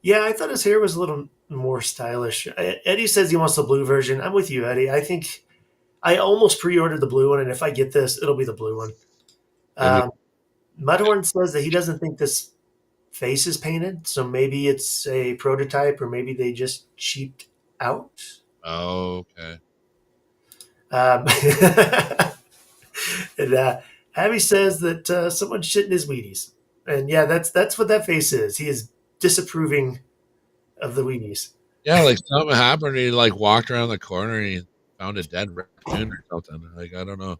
Yeah, I thought his hair was a little more stylish. Eddie says he wants the blue version. I'm with you, Eddie. I think I almost pre-ordered the blue one, and if I get this, it'll be the blue one. and Mudhorn says that he doesn't think this face is painted, so maybe it's a prototype, or maybe they just cheaped out. okay. Um, and Abby says that someone's shitting his Wheaties, and yeah, that's what that face is. He is disapproving of the Wheaties. Yeah, like something happened. He like walked around the corner and he found a dead raccoon or something. Like I don't know.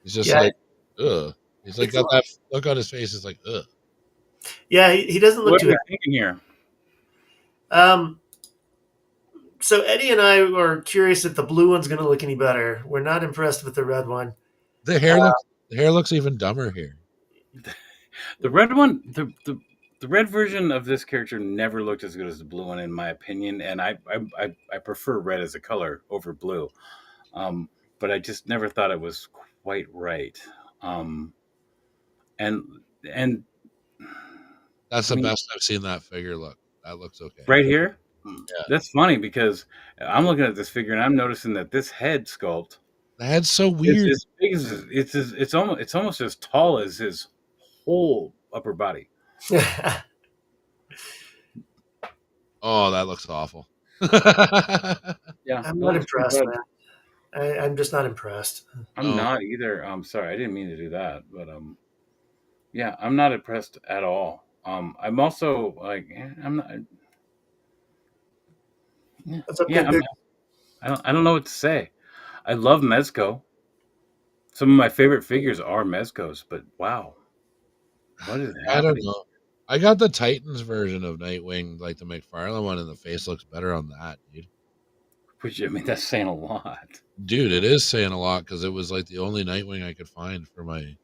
He's just Yeah, like, ugh. He's like it's got that look on his face. It's like, ugh. yeah, he doesn't look What are too we thinking here? happy. So Eddie and I are curious if the blue one's going to look any better. We're not impressed with the red one. The hair looks even dumber here. The red one, the red version of this character never looked as good as the blue one, in my opinion. And I prefer red as a color over blue. But I just never thought it was quite right. And That's I the mean, best I've seen that figure look. That looks okay. right here, Yeah. that's funny because I'm looking at this figure and I'm noticing that this head sculpt The head's so is weird. as big as it's almost as tall as his whole upper body. Oh, that looks awful. Yeah, I'm it not looks pretty impressed, good. man. I'm just not impressed. I'm Oh, not either. Sorry, I didn't mean to do that, but yeah, I'm not impressed at all. I'm also like, I'm not. Yeah, What's up, yeah, Big Big? I don't know what to say. I love Mezco. Some of my favorite figures are Mezcos, but wow, what is I don't happening? know. I got the Titans version of Nightwing, like the McFarlane one, and the face looks better on that, dude. Which I mean, that's saying a lot. Dude, it is saying a lot because it was like the only Nightwing I could find for my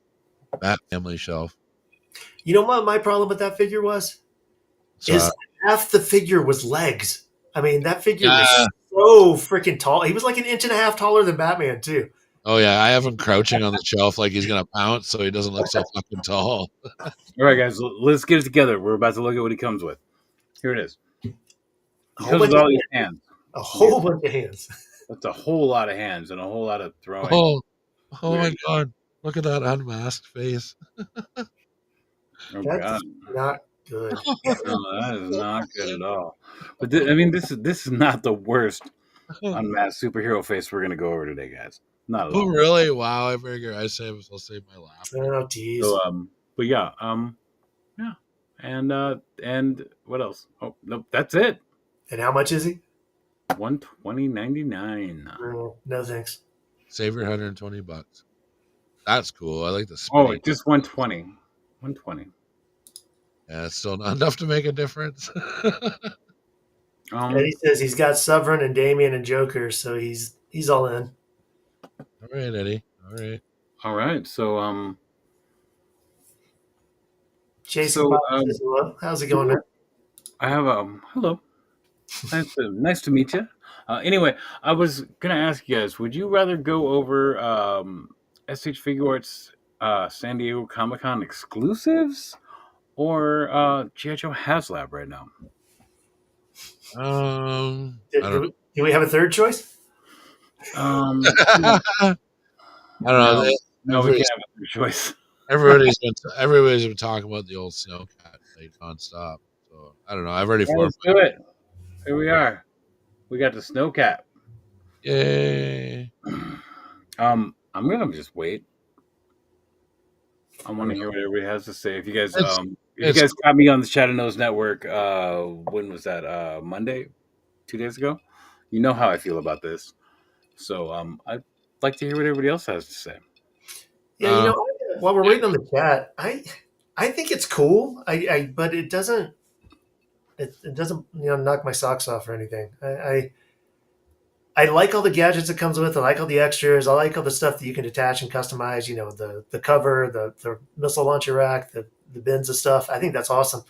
Bat Family shelf. You know what my problem with that figure was? So, Is half the figure was legs. I mean, that figure was yeah. so freaking tall. He was like an inch and a half taller than Batman, too. Oh yeah, I have him crouching on the shelf like he's gonna pounce, so he doesn't look so fucking tall. All right, guys, let's get it together. We're about to look at what he comes with. Here it is. He A whole comes with bunch of all these hands. a whole bunch of hands. That's a whole lot of hands and a whole lot of throwing. Oh, oh my Weird. god! Look at that unmasked face. Oh That's god, not good. no, that is not good at all. But I mean, this is not the worst unmasked superhero face we're gonna go over today, guys. Not at Oh all. really? Wow! I figure I'll save my laugh. Oh, geez. So but yeah, yeah, and what else? Oh nope, that's it. And how much is he? $120.99. Oh, no, thanks. Save your $120. That's cool. I like the Oh, spinning. just 120. 120. Yeah, it's still not enough to make a difference. Eddie says he's got Sovereign and Damien and Joker, so he's all in. All right, Eddie. All right. All right. So Jason So, Bob says hello. How's it going, man? I have hello. Nice to meet you. Anyway, I was gonna ask you guys, would you rather go over SH Figure Arts San Diego Comic Con exclusives or GIJoe HasLab right now? I don't Do we have a third choice? Um, know. I don't know. no, we can't have a third choice. Everybody's been talking about the old Snowcat like nonstop. So I don't know. I've already Yeah, formed. let's do it. Here we are. We got the Snowcat. Yay! I'm gonna just wait. I want to hear what everybody has to say. If you guys, if you guys got me on the Shadow Nose Network, when was that? Monday, 2 days ago. You know how I feel about this. So, I'd like to hear what everybody else has to say. Yeah, while we're waiting on the chat, I think it's cool. But it doesn't knock my socks off or anything. I like all the gadgets it comes with. I like all the extras. I like all the stuff that you can detach and customize. You know, the cover, the missile launcher rack, the bins of stuff. I think that's awesome.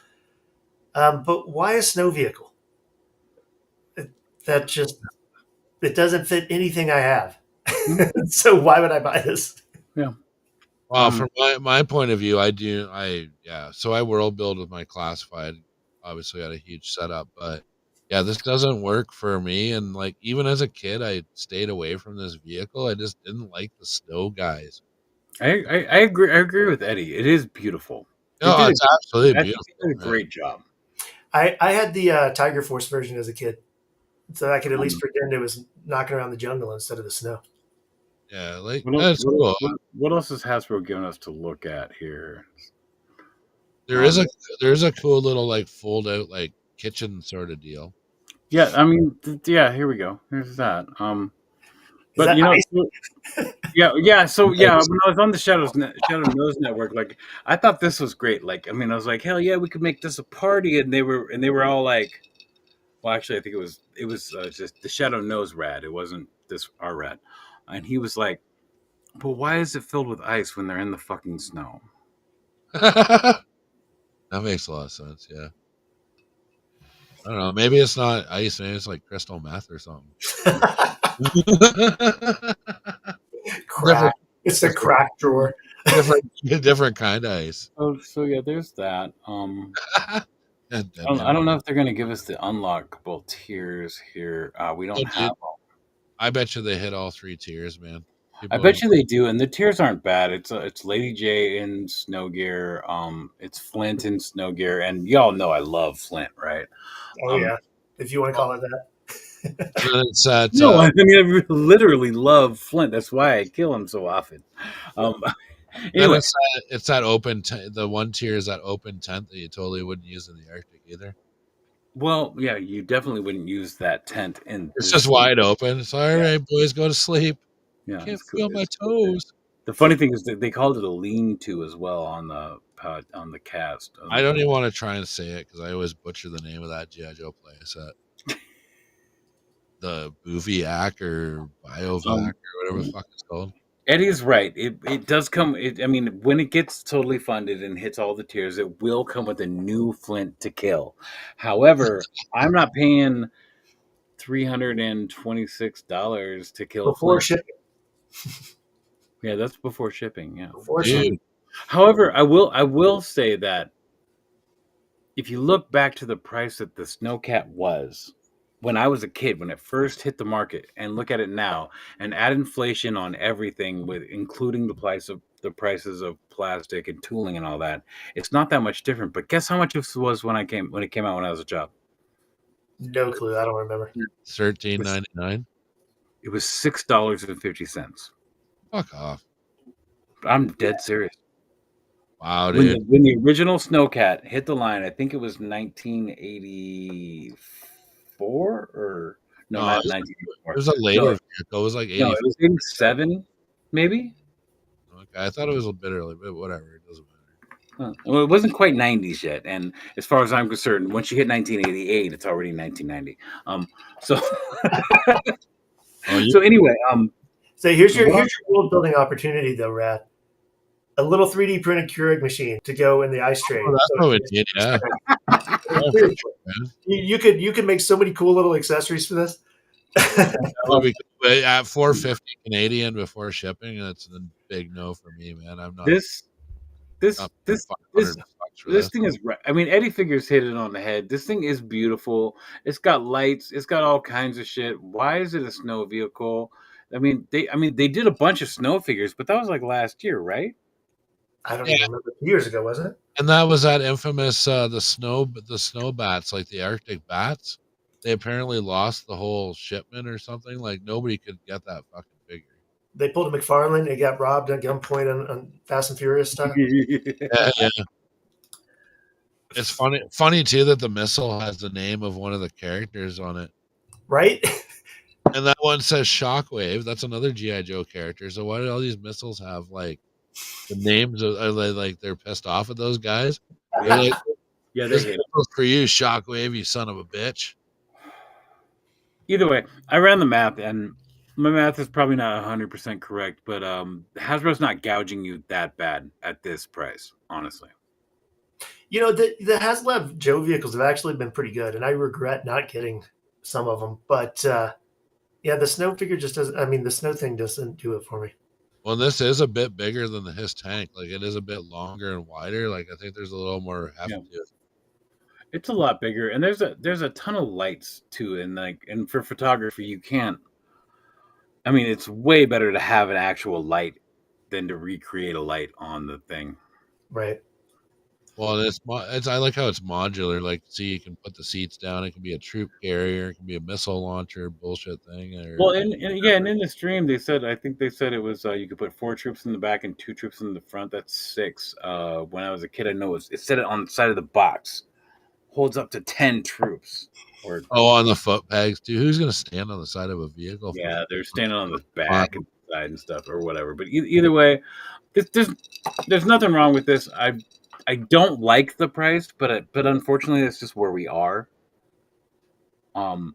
But why a snow vehicle? That just It doesn't fit anything I have. Mhm. So why would I buy this? Yeah. Well, from my point of view, so I world build with my classified. Obviously, got a huge setup, but yeah, this doesn't work for me. And like even as a kid, I stayed away from this vehicle. I just didn't like the snow guys. I agree. I agree with Eddie. It is beautiful. No, it's absolutely They did beautiful. a great job. I had the Tiger Force version as a kid, so I could at least Um, pretend it was knocking around the jungle instead of the snow. Yeah, like what else? that's cool. What else has Hasbro given us to look at here? There is a cool little like fold out like kitchen sort of deal. Yeah, I mean, yeah. Here we go. Here's that. Is But that you know, ice? yeah. So yeah, when I was on the Shadow Nose Network, like I thought this was great. Like, I mean, I was like, hell yeah, we could make this a party, and they were all like, well, actually, I think it was just the Shadow Nose Rad. It wasn't this our Rad, and he was like, but why is it filled with ice when they're in the fucking snow? That makes a lot of sense. Yeah. I don't know. Maybe it's not ice. Maybe it's like crystal meth or something. Crack. It's the crack drawer. different kind of ice. So yeah, there's that. And I don't know if they're going to give us the unlockable tiers here. We don't have them. I bet you they hit all 3 tiers, man. I bet you they do, and the tiers aren't bad. It's Lady J in snow gear. It's Flint in snow gear, and y'all know I love Flint, right? Oh yeah, if you want to call it that. It's that, No, I mean I literally love Flint. That's why I kill him so often. Anyway, it's that open. The one tier is that open tent that you totally wouldn't use in the Arctic either. well, yeah, you definitely wouldn't use that tent in. It's just wide open. It's all right, boys, go to sleep. Yeah, Can't feel my toes. The funny thing is that they called it a lean-to as well on the cast. I don't even want to try and say it because I always butcher the name of that GIJoe playset. The Bouviac or Biovac or whatever the fuck it's called. Eddie's right. It does come. I mean, when it gets totally funded and hits all the tiers, it will come with a new Flint to kill. However, I'm not paying $326 to kill Before Flint. shipping. Yeah, that's before shipping. Yeah. Before shipping. However, I will say that if you look back to the price that the Snowcat was when I was a kid, when it first hit the market, and look at it now, and add inflation on everything, with including the prices of plastic and tooling and all that, it's not that much different. But guess how much it was when it came out when I was a child? No clue. I don't remember. $13.99. It was $6.50. Fuck off. I'm dead serious. Wow, dude. When the original Snowcat hit the line, I think it was 1984 or no, not 1984. It was a later vehicle. It was like 80. No, it was 87, maybe. Okay, I thought it was a bit early, but whatever. It doesn't matter. Well, it wasn't quite 90s yet, and as far as I'm concerned, once you hit 1988, it's already 1990. So so anyway, so here's your world building opportunity, though, Rad. A little 3D printed Keurig machine to go in the ice tray. Oh, that's what we did, yeah. You could make so many cool little accessories for this. At $450 Canadian before shipping, that's a big no for me, man. I'm not. This thing is right. I mean, Eddie Figures hit it on the head. This thing is beautiful. It's got lights. It's got all kinds of shit. Why is it a snow vehicle? I mean, they did a bunch of snow figures, but that was like last year, right? I don't even remember. 2 years ago, wasn't it? And that was that infamous the snow bats, like the Arctic bats. They apparently lost the whole shipment or something. Like nobody could get that fucking figure. They pulled a McFarlane. They got robbed at gunpoint on Fast and Furious stuff. Yeah. It's funny too that the missile has the name of one of the characters on it, right? And that one says Shockwave. That's another GI Joe character. So why do all these missiles have like the names of? Are they like they're pissed off at those guys? They're like, yeah, they hate it for you, Shockwave, you son of a bitch. Either way, I ran the math, and my math is probably not 100% correct, but Hasbro's not gouging you that bad at this price, honestly. You know, the HasLab Joe vehicles have actually been pretty good, and I regret not getting some of them. But Yeah, the snow figure just doesn't. I mean, the snow thing doesn't do it for me. Well, this is a bit bigger than his tank. Like it is a bit longer and wider. Like I think there's a little more heft Yeah. to it. It's a lot bigger, and there's a ton of lights too, and for photography you can't. I mean, it's way better to have an actual light than to recreate a light on the thing. Right. Well, it's I like how it's modular. Like, see, you can put the seats down. It can be a troop carrier. It can be a missile launcher, bullshit thing. Well, and in the stream they said, I think they said it was you could put 4 troops in the back and 2 troops in the front. That's 6. When I was a kid, I know it said it on the side of the box. Holds up to 10 troops. Or on the foot pegs too. Who's gonna stand on the side of a vehicle? yeah, they're standing on the back and side and stuff or whatever. But either way, there's nothing wrong with this. I don't like the price, but unfortunately, that's just where we are. And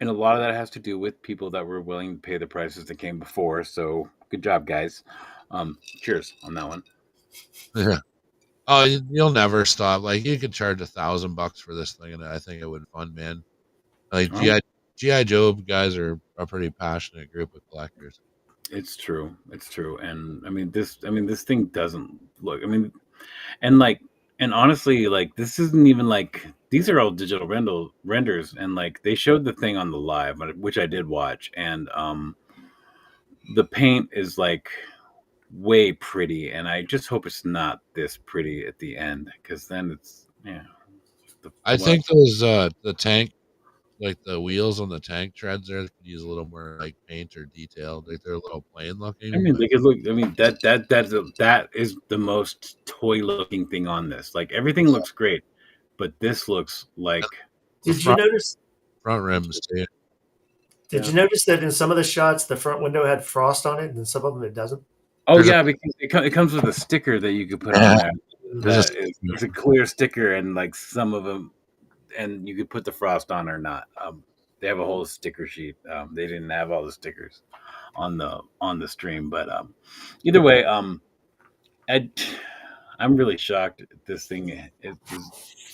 a lot of that has to do with people that were willing to pay the prices that came before. So good job, guys. Cheers on that one. Yeah. Oh, you'll never stop. Like you could charge $1,000 for this thing, and I think it would fund, man. Like GIJoe guys are a pretty passionate group of collectors. It's true. It's true. And I mean this thing doesn't look. I mean, and honestly, like this isn't even like these are all digital renders, and like they showed the thing on the live, which I did watch, and the paint is like way pretty, and I just hope it's not this pretty at the end, because then it's I think those the tank, like the wheels on the tank treads there, could use a little more like paint or detail. Like they're a little plain looking. I mean, they could look. I mean, that is the most toy looking thing on this. Like everything looks great, but this looks like. Did you notice front rims too? Did you notice that in some of the shots the front window had frost on it, and in some of them it doesn't? Oh yeah, because it comes with a sticker that you could put on there. It's a clear sticker, and like some of them, and you could put the frost on or not. They have a whole sticker sheet. They didn't have all the stickers on the stream, but either way, I'm really shocked at this thing.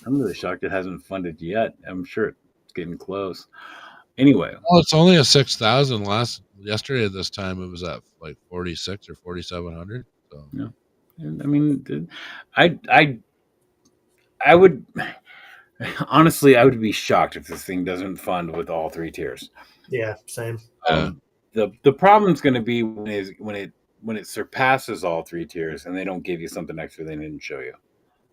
I'm really shocked it hasn't funded yet. I'm sure it's getting close. Anyway, well, it's only a 6,000. Yesterday at this time it was at like 46 or 4,700. So yeah, I mean, I would honestly, I would be shocked if this thing doesn't fund with all 3 tiers. Yeah, same. The problem's going to be when it surpasses all 3 tiers and they don't give you something extra they didn't show you.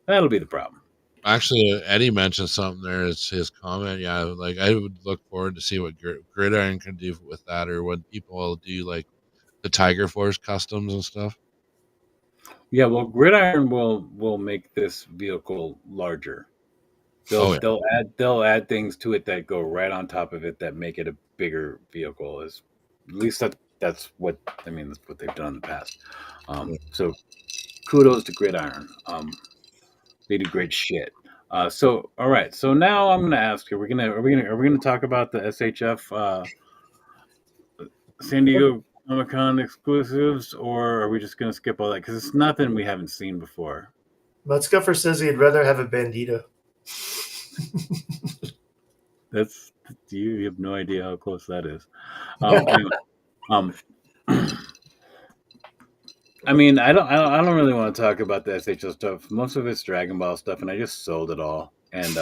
That'll be the problem. Actually, Eddie mentioned something there. It's his comment. Yeah, like I would look forward to see what Gridiron can do with that, or when people do like the Tiger Force customs and stuff. Yeah, well, Gridiron will make this vehicle larger. They'll add things to it that go right on top of it that make it a bigger vehicle. At least that's what I mean. That's what they've done in the past. So kudos to Gridiron. They do great shit. So all right. So now I'm gonna ask you. Are we gonna talk about the SHF San Diego Comic-Con exclusives, or are we just gonna skip all that because it's nothing we haven't seen before? Mezco says he'd rather have a bandito. That's you have no idea how close that is. Anyway, I mean, I don't really want to talk about the SHL stuff. Most of it's Dragon Ball stuff, and I just sold it all. And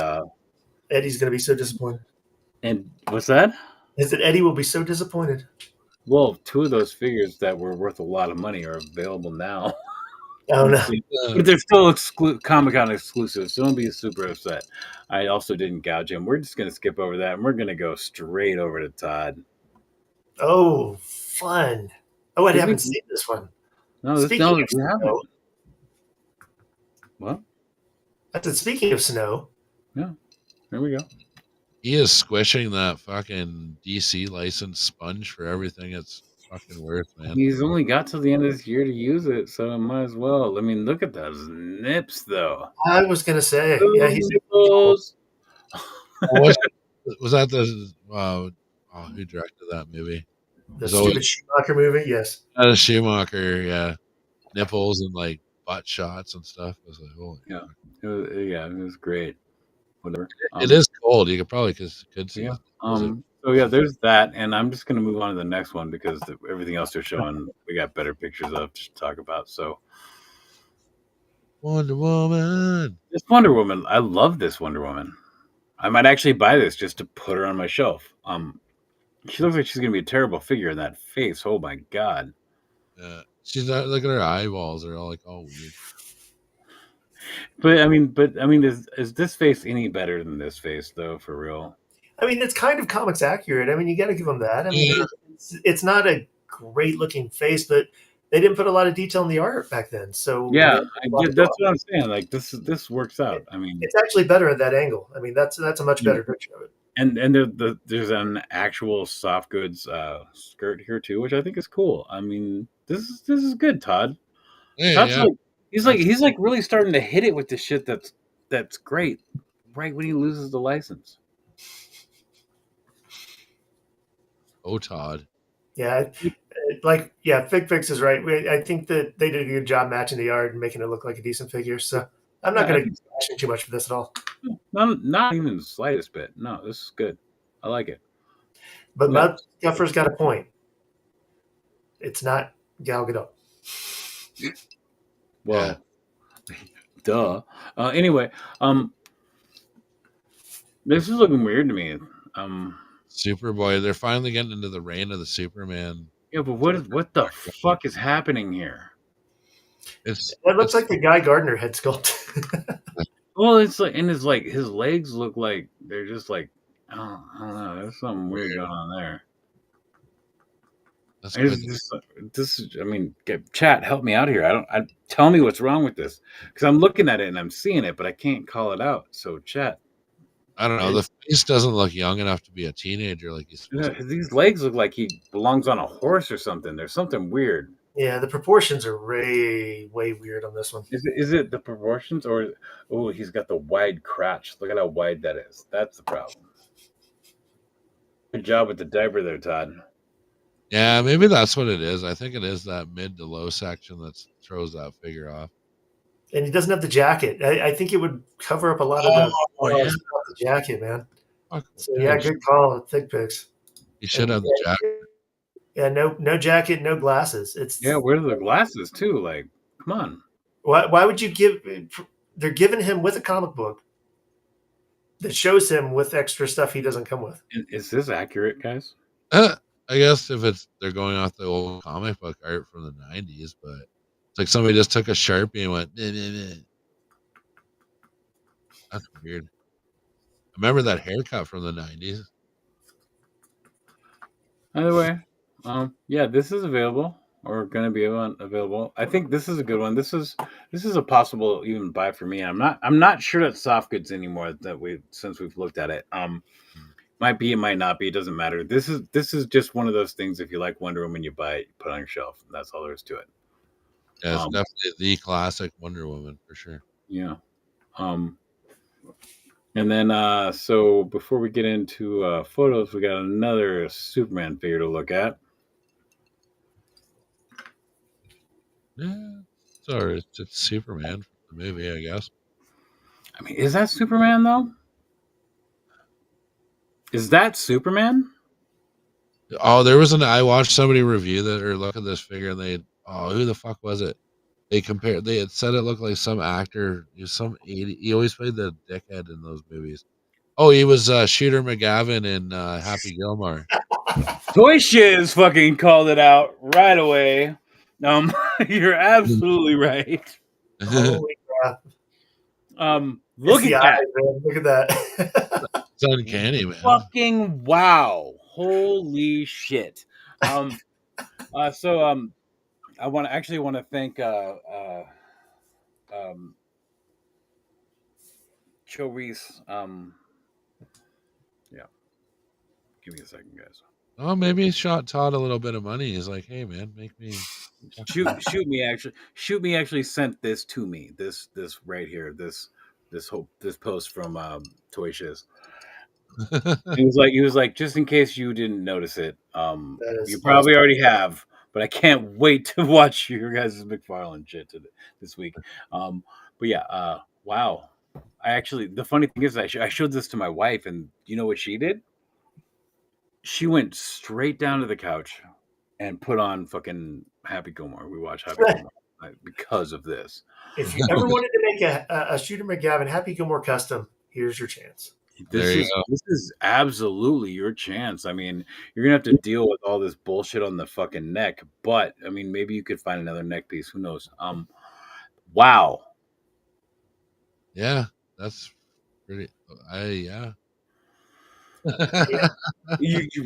Eddie's gonna be so disappointed. And what's that? Is that Eddie will be so disappointed. Well, 2 of those figures that were worth a lot of money are available now. Oh no! But they're still Comic-Con exclusive, so don't be super upset. I also didn't gouge him. We're just gonna skip over that, and we're gonna go straight over to Todd. Oh, fun! Oh, I haven't seen this one. No, you haven't. What? I said, speaking of snow. Yeah, there we go. He is squishing that fucking DC license sponge for everything it's fucking worth, man. He's only got till the end of this year to use it, so I might as well. I mean, look at those nips, though. I was gonna say, yeah, he's. Was that the who directed that movie? The stupid Schumacher movie, yes. Schumacher, yeah. Nipples and like butt shots and stuff. I was like, holy yeah, it was great. Whatever. It is cold. You could probably could see. Yeah. It. So yeah, there's that, and I'm just gonna move on to the next one because everything else they're showing, we got better pictures of to talk about. So Wonder Woman. this Wonder Woman, I love this Wonder Woman. I might actually buy this just to put her on my shelf. She looks like she's gonna be a terrible figure in that face. Oh my god! Yeah, she's not. Look at her eyeballs; they're all like all weird. But I mean, is this face any better than this face though? For real? I mean, it's kind of comics accurate. I mean, you got to give them that. I mean, Yeah. it's not a great looking face, but they didn't put a lot of detail in the art back then. So Yeah, a lot to go that's off. what I'm saying. Like this works out. I mean, It's actually better at that angle. I mean, that's a much better picture of it. and there's an actual soft goods skirt here too, which I think is cool. I mean, this is good, Todd. Hey, Todd's yeah. like he's like really starting to hit it with the shit that's great right when he loses the license. Oh, Todd. Yeah, Fig Fix is right. I think that they did a good job matching the art and making it look like a decent figure. So I'm not Yeah, going to bash him too much for this at all. not even the slightest bit. No, this is good. I like it. But Yeah. Mud Guffer's got a point. It's not Gal Gadot. Well, duh. Anyway, this is looking weird to me. Superboy. They're finally getting into the reign of the Superman. Yeah, but what the fuck is happening here? It looks like the Guy Gardner head sculpt. Well, it's like, and his legs look like they're just like, I don't know. There's something weird going on there. That's This is, I mean, chat, help me out here. Tell me what's wrong with this, because I'm looking at it and I'm seeing it, but I can't call it out. So, chat. I don't know. The face doesn't look young enough to be a teenager like he's supposed to. These legs look like he belongs on a horse or something. There's something weird. Yeah, the proportions are way weird on this one. Is it the proportions, or he's got the wide crotch? Look at how wide that is. That's the problem. Good job with the diaper there, Todd. Yeah, maybe that's what it is. I think it is that mid to low section that throws that figure off. And he doesn't have the jacket. I think it would cover up a lot of the jacket, man. So yeah, good call, Thick Picks. He should have the jacket. Yeah, no jacket, no glasses. Where's the glasses too? Like, come on. Why would you give? They're giving him with a comic book that shows him with extra stuff he doesn't come with. Is this accurate, guys? I guess if they're going off the old comic book art from the 90s, but it's like somebody just took a Sharpie and went, nah, nah, nah. That's weird. I remember that haircut from the 90s. Either way, yeah, this is available or going to be available. I think this is a good one. This is a possible even buy for me. I'm not sure that soft goods anymore since we've looked at it. Might be, it might not be. It doesn't matter. This is just one of those things. If you like Wonder Woman, you buy it, you put it on your shelf. That's all there is to it. Yeah, it's definitely the classic Wonder Woman for sure. Yeah. And then, so before we get into photos, we got another Superman figure to look at. Yeah, sorry, it's Superman from the movie, I guess. I mean, is that Superman though? Is that Superman? Oh, I watched somebody review that or look at this figure, and who the fuck was it? They had said it looked like some actor. He was some 80. He always played the dickhead in those movies. Oh, he was Shooter McGavin in Happy Gilmore. Toy Shiz fucking called it out right away. You're absolutely right. Holy crap! Look at that! Eyes, man. Look at that! It's uncanny, man. Fucking wow! Holy shit! So I want to thank Joe Reese. Yeah, give me a second, guys. Oh, maybe he shot Todd a little bit of money. He's like, "Hey, man, make me shoot me." Actually sent this to me. This right here. This post from Toy Shiz. He was like, just in case you didn't notice it, you probably already have, but I can't wait to watch your guys' McFarlane shit this week. But yeah, wow. The funny thing is, I showed this to my wife, and you know what she did? she went straight down to the couch and put on fucking Happy Gilmore. We watched Happy Gilmore because of this. If you ever wanted to make a Shooter McGavin Happy Gilmore custom, here's your chance. There you go. This is absolutely your chance. I mean, you're gonna have to deal with all this bullshit on the fucking neck, but I mean, maybe you could find another neck piece. Who knows? Wow. Yeah, that's pretty. Yeah.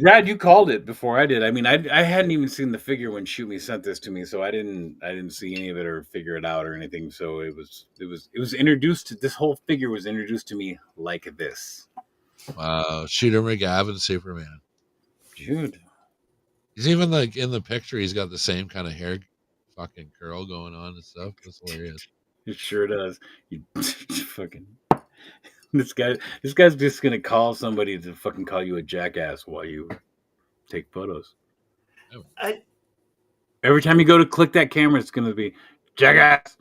Rad, you called it before I did. I mean, I hadn't even seen the figure when Shoot Me sent this to me, so I didn't see any of it or figure it out or anything. So it was introduced to this whole figure was introduced to me like this. Wow, Shooter McGavin Superman. Dude. He's even like in the picture, he's got the same kind of hair fucking curl going on and stuff. That's hilarious. It sure does. You fucking this guy's just gonna call somebody to fucking call you a jackass while you take photos. Every time you go to click that camera, it's gonna be jackass.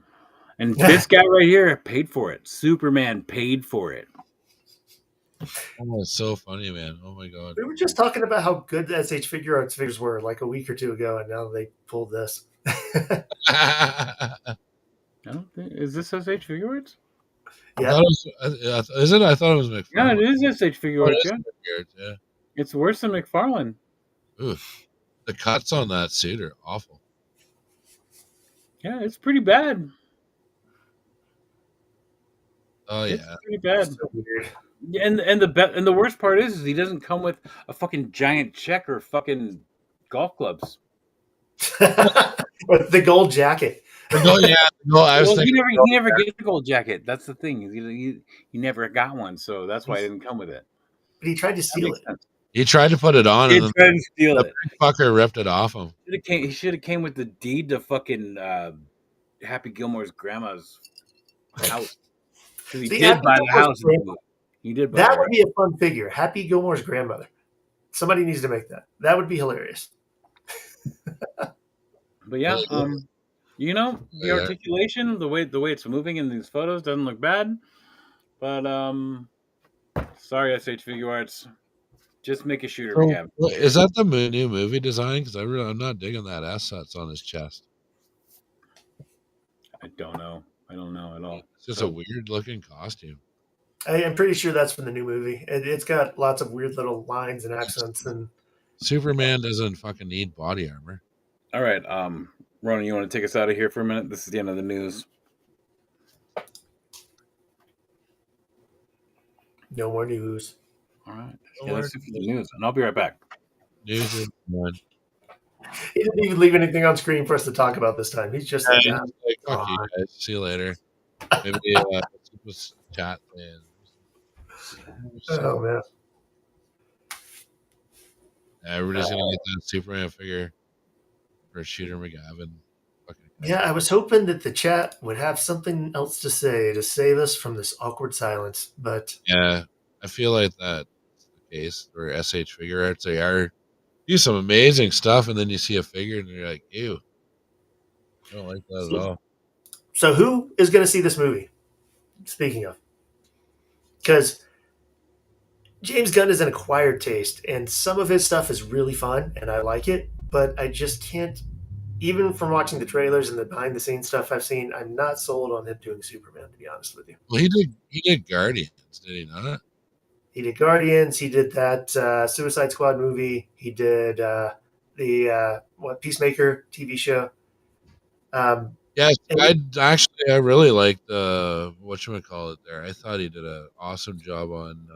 And this guy right here paid for it. Superman paid for it. Oh, it's so funny, man. Oh my god. We were just talking about how good the SH Figure Arts figures were like a week or two ago, and now they pulled this. I don't think is this SH Figure Arts? Yeah. Is it? I thought it was McFarlane. Yeah, it is SH Figure Arts. Yeah. It's worse than McFarlane. Oof. The cuts on that suit are awful. Yeah, it's pretty bad. Oh yeah, it's pretty bad. So weird. And the worst part is he doesn't come with a fucking giant check or fucking golf clubs. With the gold jacket. He never gets a gold jacket. That's the thing. He never got one, so that's why I didn't come with it. But he tried to steal it. Sense. He tried to put it on, and tried to steal it. Fucker ripped it off him. He should have came with the deed to fucking Happy Gilmore's grandma's house. He did buy the house. He did. That would be a fun figure. Happy Gilmore's grandmother. Somebody needs to make that. That would be hilarious. But yeah, you know, the articulation, the way it's moving in these photos doesn't look bad. But sorry, SH Figure Arts. Just make a shooter again. Is that the new movie design? Because I'm not digging that S that's on his chest. I don't know. I don't know at all. It's just a weird looking costume. I'm pretty sure that's from the new movie. It's got lots of weird little lines and accents. And Superman doesn't fucking need body armor. All right, Ronan, you want to take us out of here for a minute? This is the end of the news. No more news. All right. Yeah, let's do the news, and I'll be right back. News is one. He didn't even leave anything on screen for us to talk about this time. He's just like, fuck you guys. See you later. Maybe let's chat. Man. Oh man. Everybody's gonna get that Superman figure for Shooter McGavin. Yeah, I was hoping that the chat would have something else to say to save us from this awkward silence, but yeah, I feel like that's the case for SH Figure Arts. They do some amazing stuff, and then you see a figure and you're like, ew. I don't like that at all. So who is going to see this movie? Speaking of. Because James Gunn is an acquired taste, and some of his stuff is really fun, and I like it, but I just can't, even from watching the trailers and the behind-the-scenes stuff I've seen, I'm not sold on him doing Superman, to be honest with you. Well, he did Guardians, did he not? He did Guardians. He did that Suicide Squad movie. He did the Peacemaker TV show. Yeah, I really liked whatchamacallit there. I thought he did an awesome job on.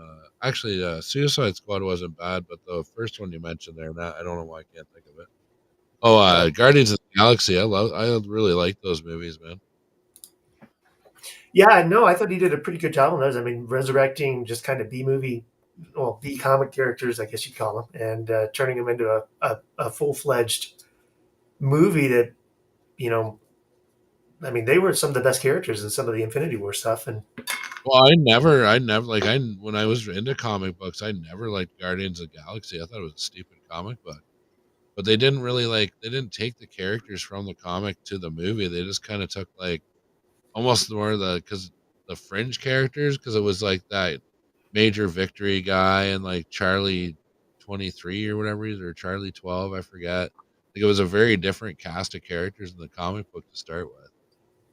Suicide Squad wasn't bad, but the first one you mentioned there, I don't know why I can't think of it. Oh, Guardians of the Galaxy. I really like those movies, man. Yeah, no, I thought he did a pretty good job on those. I mean, resurrecting just kind of B comic characters, I guess you'd call them, and turning them into a full-fledged movie that, you know, I mean, they were some of the best characters in some of the Infinity War stuff. And well, when I was into comic books, I never liked Guardians of the Galaxy. I thought it was a stupid comic book. But they didn't really they didn't take the characters from the comic to the movie. They just kind of took almost more the fringe characters, because it was like that Major Victory guy and like Charlie 23 or whatever, or Charlie 12, I forget. Like, it was a very different cast of characters in the comic book to start with.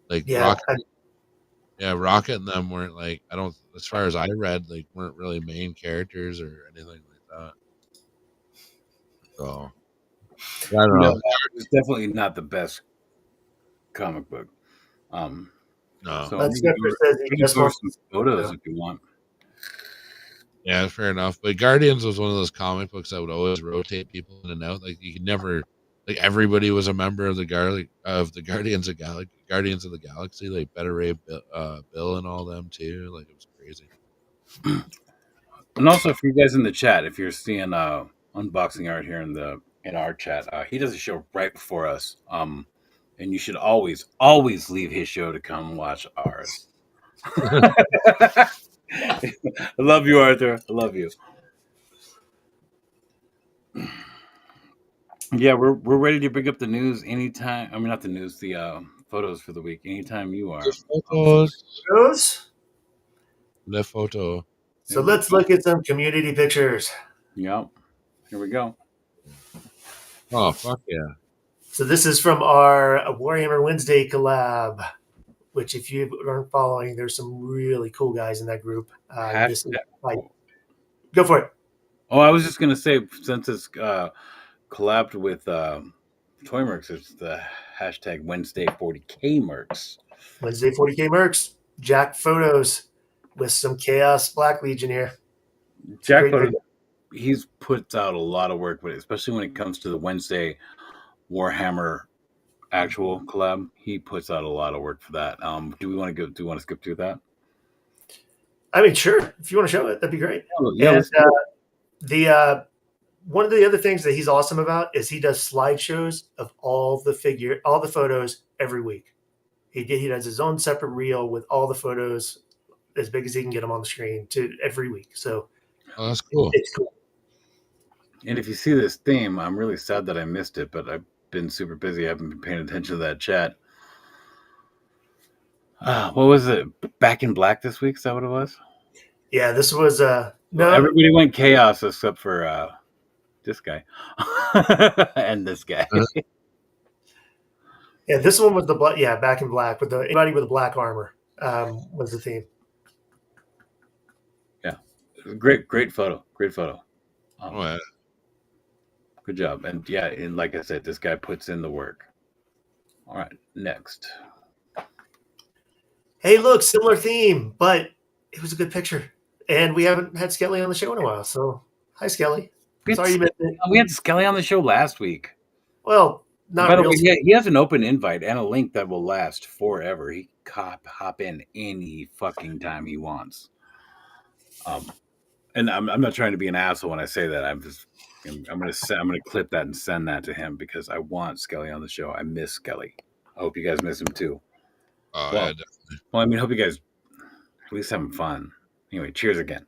Like Yeah, Rocket and them weren't like, I don't, as far as I read, like weren't really main characters or anything like that. So I don't know. It's definitely not the best comic book. No. So But Skipper says he we can just post wants some photos if you want. Yeah, fair enough. But Guardians was one of those comic books that would always rotate people in and out. Like you could never, like everybody was a member of the Guardians of the Galaxy. Like Better Ray, Bill, and all them too. Like it was crazy. And also for you guys in the chat, if you're seeing unboxing art here in our chat, he does a show right before us. And you should always leave his show to come watch ours. I love you, Arthur. I love you. Yeah, we're ready to bring up the news anytime. I mean, not the news, the photos for the week. Anytime you are. photos. The photo. So let's look at some community pictures. Yep. Here we go. Oh, fuck yeah. So this is from our Warhammer Wednesday collab, which if you aren't following, there's some really cool guys in that group. This is go for it. Oh, I was just going to say, since it's collabed with ToyMercs, it's the hashtag Wednesday 40K Mercs. Wednesday 40K Mercs. Jack photos with some Chaos Black Legion here. Jack photos, he's put out a lot of work with it, especially when it comes to the Wednesday Warhammer actual collab. He puts out a lot of work for that. Do we want to skip through that? I mean, sure. If you want to show it, that'd be great. Yeah. And the one of the other things that he's awesome about is he does slideshows of all the photos every week. He does his own separate reel with all the photos as big as he can get them on the screen every week. So that's cool. It's cool. And if you see this theme, I'm really sad that I missed it, but I've been super busy. I haven't been paying attention to that chat. What was it? Back in Black this week? Is that what it was? Yeah, this was no. Everybody went chaos except for this guy and this guy. Yeah, this one was the black. Yeah, Back in Black with anybody with the black armor was the theme. Yeah, great photo. Great photo. Oh, yeah. Good job. And yeah, and like I said, this guy puts in the work. All right, next. Hey, look, similar theme, but it was a good picture. And we haven't had Skelly on the show in a while. So, hi, Skelly. Sorry you missed it. We had Skelly on the show last week. Well, not By the real. way, he has an open invite and a link that will last forever. He can hop in any fucking time he wants. And I'm not trying to be an asshole when I say that. I'm gonna clip that and send that to him because I want Skelly on the show. I miss Skelly. I hope you guys miss him too. Oh, well, yeah, definitely. Well, I mean, hope you guys at least having fun. Anyway, cheers again.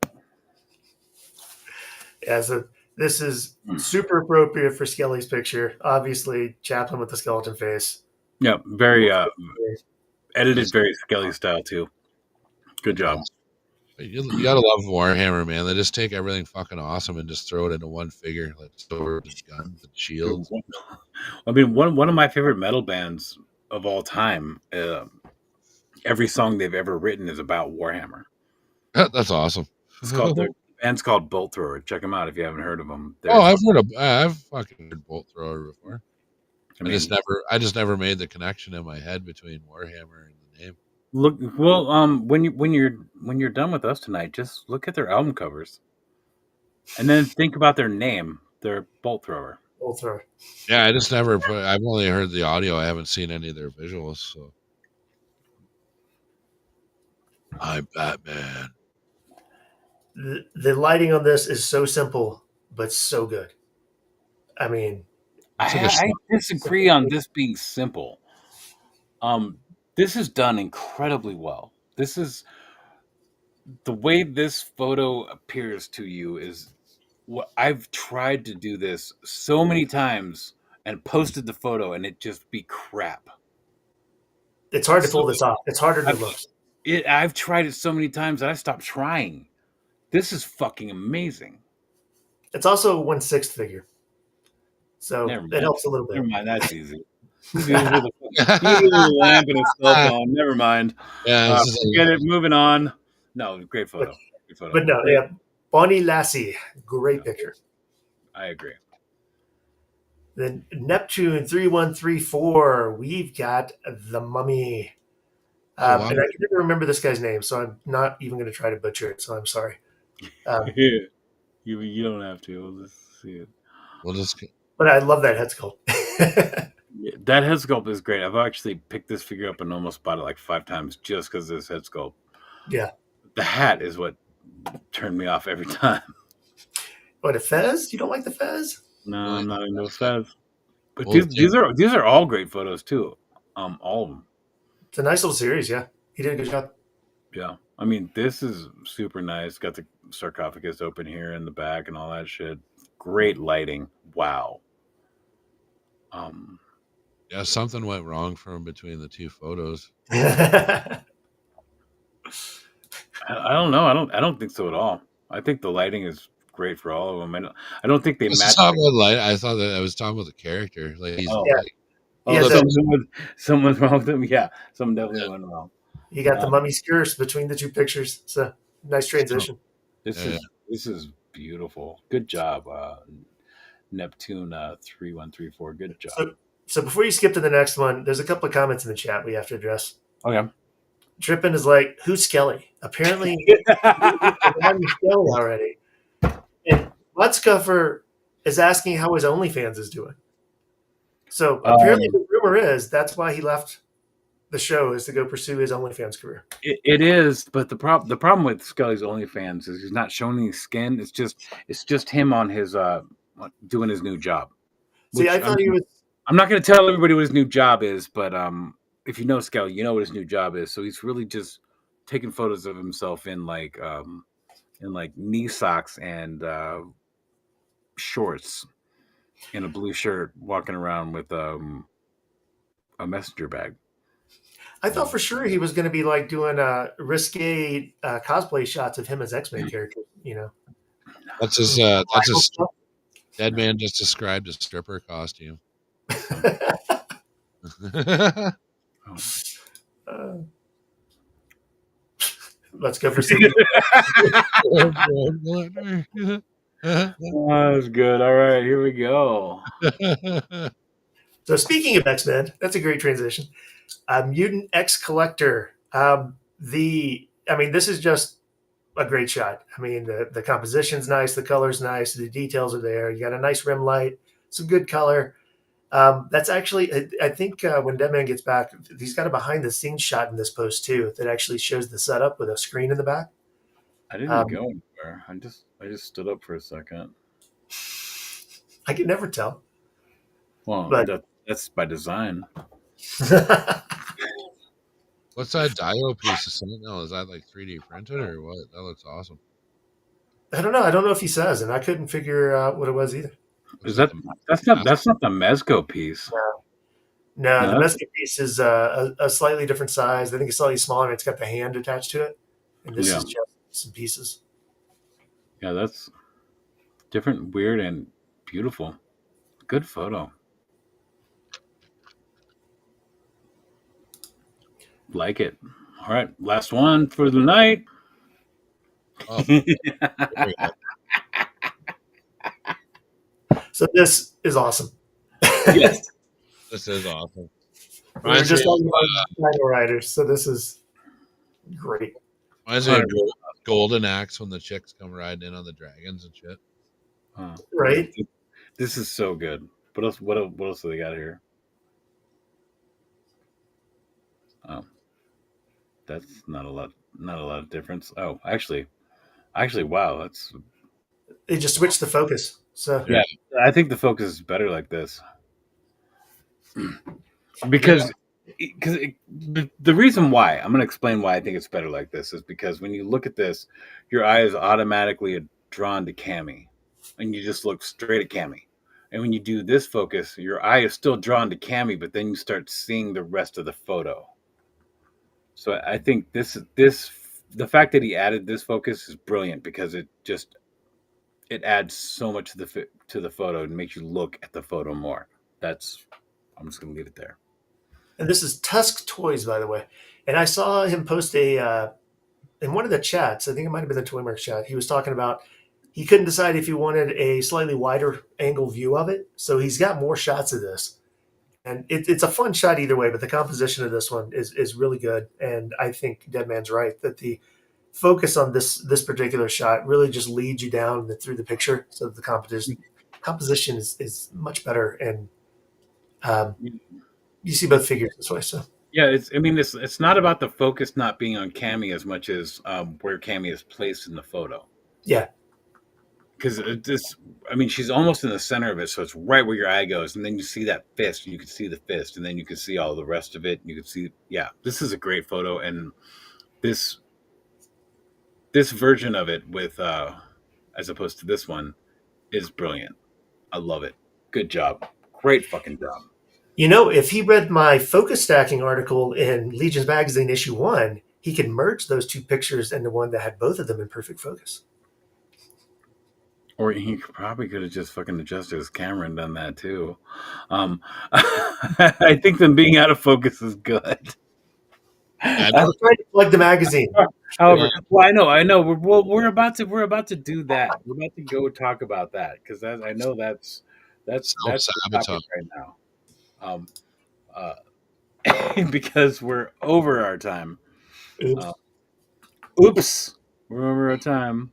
Yeah, so this is super appropriate for Skelly's picture. Obviously, Chaplin with the skeleton face. Yeah, very edited, very Skelly style too. Good job. You gotta love Warhammer, man. They just take everything fucking awesome and just throw it into one figure, like swords and guns and shields. I mean, one of my favorite metal bands of all time. Every song they've ever written is about Warhammer. That's awesome. It's called the band's called Bolt Thrower. Check them out if you haven't heard of them. I've fucking heard Bolt Thrower before. I mean, I just never made the connection in my head between Warhammer and the name. Look, well, when you're done with us tonight, just look at their album covers, and then think about their name. They're Bolt Thrower. Bolt Thrower. Yeah, I just never put. I've only heard the audio. I haven't seen any of their visuals. So, I'm Batman. The lighting on this is so simple, but so good. I mean, I disagree on this being simple. This is done incredibly well. This is the way this photo appears to you is what I've tried to do this so many times and posted the photo and it just be crap. It's hard to pull this off. It's harder than it looks. I've tried it so many times that I stopped trying. This is fucking amazing. It's also a 1/6 figure, so Never it mind. helps a little bit. Never mind. That's easy. He's with a lamp and a sculpt on. Never mind. Yeah, this is Forget it. Moving on. No, great photo. Great photo. But no, Great. yeah, Bonnie Lassie, great picture. I agree. Then Neptune 3134, we've got the Mummy. Oh, wow. And I can never remember this guy's name, so I'm not even going to try to butcher it. So I'm sorry. You don't have to. We'll just see it. We'll just. But I love that head sculpt. Yeah, that head sculpt is great. I've actually picked this figure up and almost bought it like 5 times just because of this head sculpt. Yeah. The hat is what turned me off every time. What, a fez? You don't like the fez? No, I'm not into fez. But Well, these are all great photos too. All of them. It's a nice little series. Yeah, he did a good job. Yeah, I mean this is super nice. Got the sarcophagus open here in the back and all that shit. Great lighting. Wow. Yeah, something went wrong for him between the two photos. I don't know. I don't think so at all. I think the lighting is great for all of them. I don't think they match. I thought that I was talking about the character. Like he's someone's wrong with him. Yeah, something definitely went wrong. You got the Mummy's curse between the two pictures. So nice transition. This is beautiful. Good job, Neptune 3134. Good job. So before you skip to the next one, there's a couple of comments in the chat we have to address. Okay. Trippin is like, who's Skelly? Apparently, Skelly already. And Mudskuffer is asking how his OnlyFans is doing. So apparently, the rumor is that's why he left the show, is to go pursue his OnlyFans career. It is, but the problem with Skelly's OnlyFans is he's not showing any skin. It's just him on his doing his new job. See, I thought he was. I'm not going to tell everybody what his new job is, but if you know Skelly, you know what his new job is. So he's really just taking photos of himself in like knee socks and shorts, in a blue shirt, walking around with a messenger bag. I thought for sure he was going to be like doing risque cosplay shots of him as X-Men character. You know, that's his. Deadman just described a stripper costume. Let's go for some. That was good. All right, here we go. So speaking of X-Men, that's a great transition. Mutant X Collector. This is just a great shot. I mean, the composition's nice, the color's nice, the details are there. You got a nice rim light, some good color. That's actually, I think when Deadman gets back, he's got a behind-the-scenes shot in this post too that actually shows the setup with a screen in the back. I didn't go anywhere. I just stood up for a second. I can never tell. Well, but that's by design. What's that JIJoe piece of Sentinel? Is that like 3D printed or what? That looks awesome. I don't know. I don't know if he says, and I couldn't figure out what it was either. Is that's not the Mezco piece? No, the Mezco piece is a slightly different size. I think it's slightly smaller, and it's got the hand attached to it. And this is just some pieces. Yeah, that's different, weird, and beautiful. Good photo. Like it. All right, last one for the night. Oh. So this is awesome. Yes, this is awesome. We're just talking about Dino Riders, so this is great. Reminds me of Golden Axe when the chicks come riding in on the dragons and shit. Right. This is so good. What else? What else do they got here? Oh, that's not a lot of difference. Oh, actually, wow, that's. They just switched the focus. So yeah, I think the focus is better like this. Because the reason why, I'm going to explain why I think it's better like this, is because when you look at this, your eye is automatically drawn to Cammy, and you just look straight at Cammy. And when you do this focus, your eye is still drawn to Cammy, but then you start seeing the rest of the photo. So I think the fact that he added this focus is brilliant, because it it adds so much to the photo and makes you look at the photo more. I'm just gonna leave it there. And this is Tusk Toys, by the way. And I saw him post in one of the chats. I think it might have been the ToyMercs chat. He was talking about he couldn't decide if he wanted a slightly wider angle view of it, so he's got more shots of this. And it's a fun shot either way, but the composition of this one is really good. And I think Deadman's right that the focus on this particular shot really just leads you down through the picture, so that the composition is much better, and you see both figures this way. So Yeah, it's not about the focus not being on Cammy as much as where Cammy is placed in the photo. yeah, Because she's almost in the center of it, so it's right where your eye goes, and then you see that fist, and you can see the fist, and then you can see all the rest of it. And you can see, yeah, this is a great photo, and this version of it with as opposed to this one is brilliant. I love it. Good job. Great fucking job. if he read my focus stacking article in Legion's Magazine issue 1, he could merge those two pictures into one that had both of them in perfect focus. Or he probably could have just fucking adjusted his camera and done that too. I think them being out of focus is good. I was trying to plug the magazine. However, well, I know. We're about to do that. We're about to go talk about that because I know that's the topic right now. Because we're over our time. Oops, we're over our time.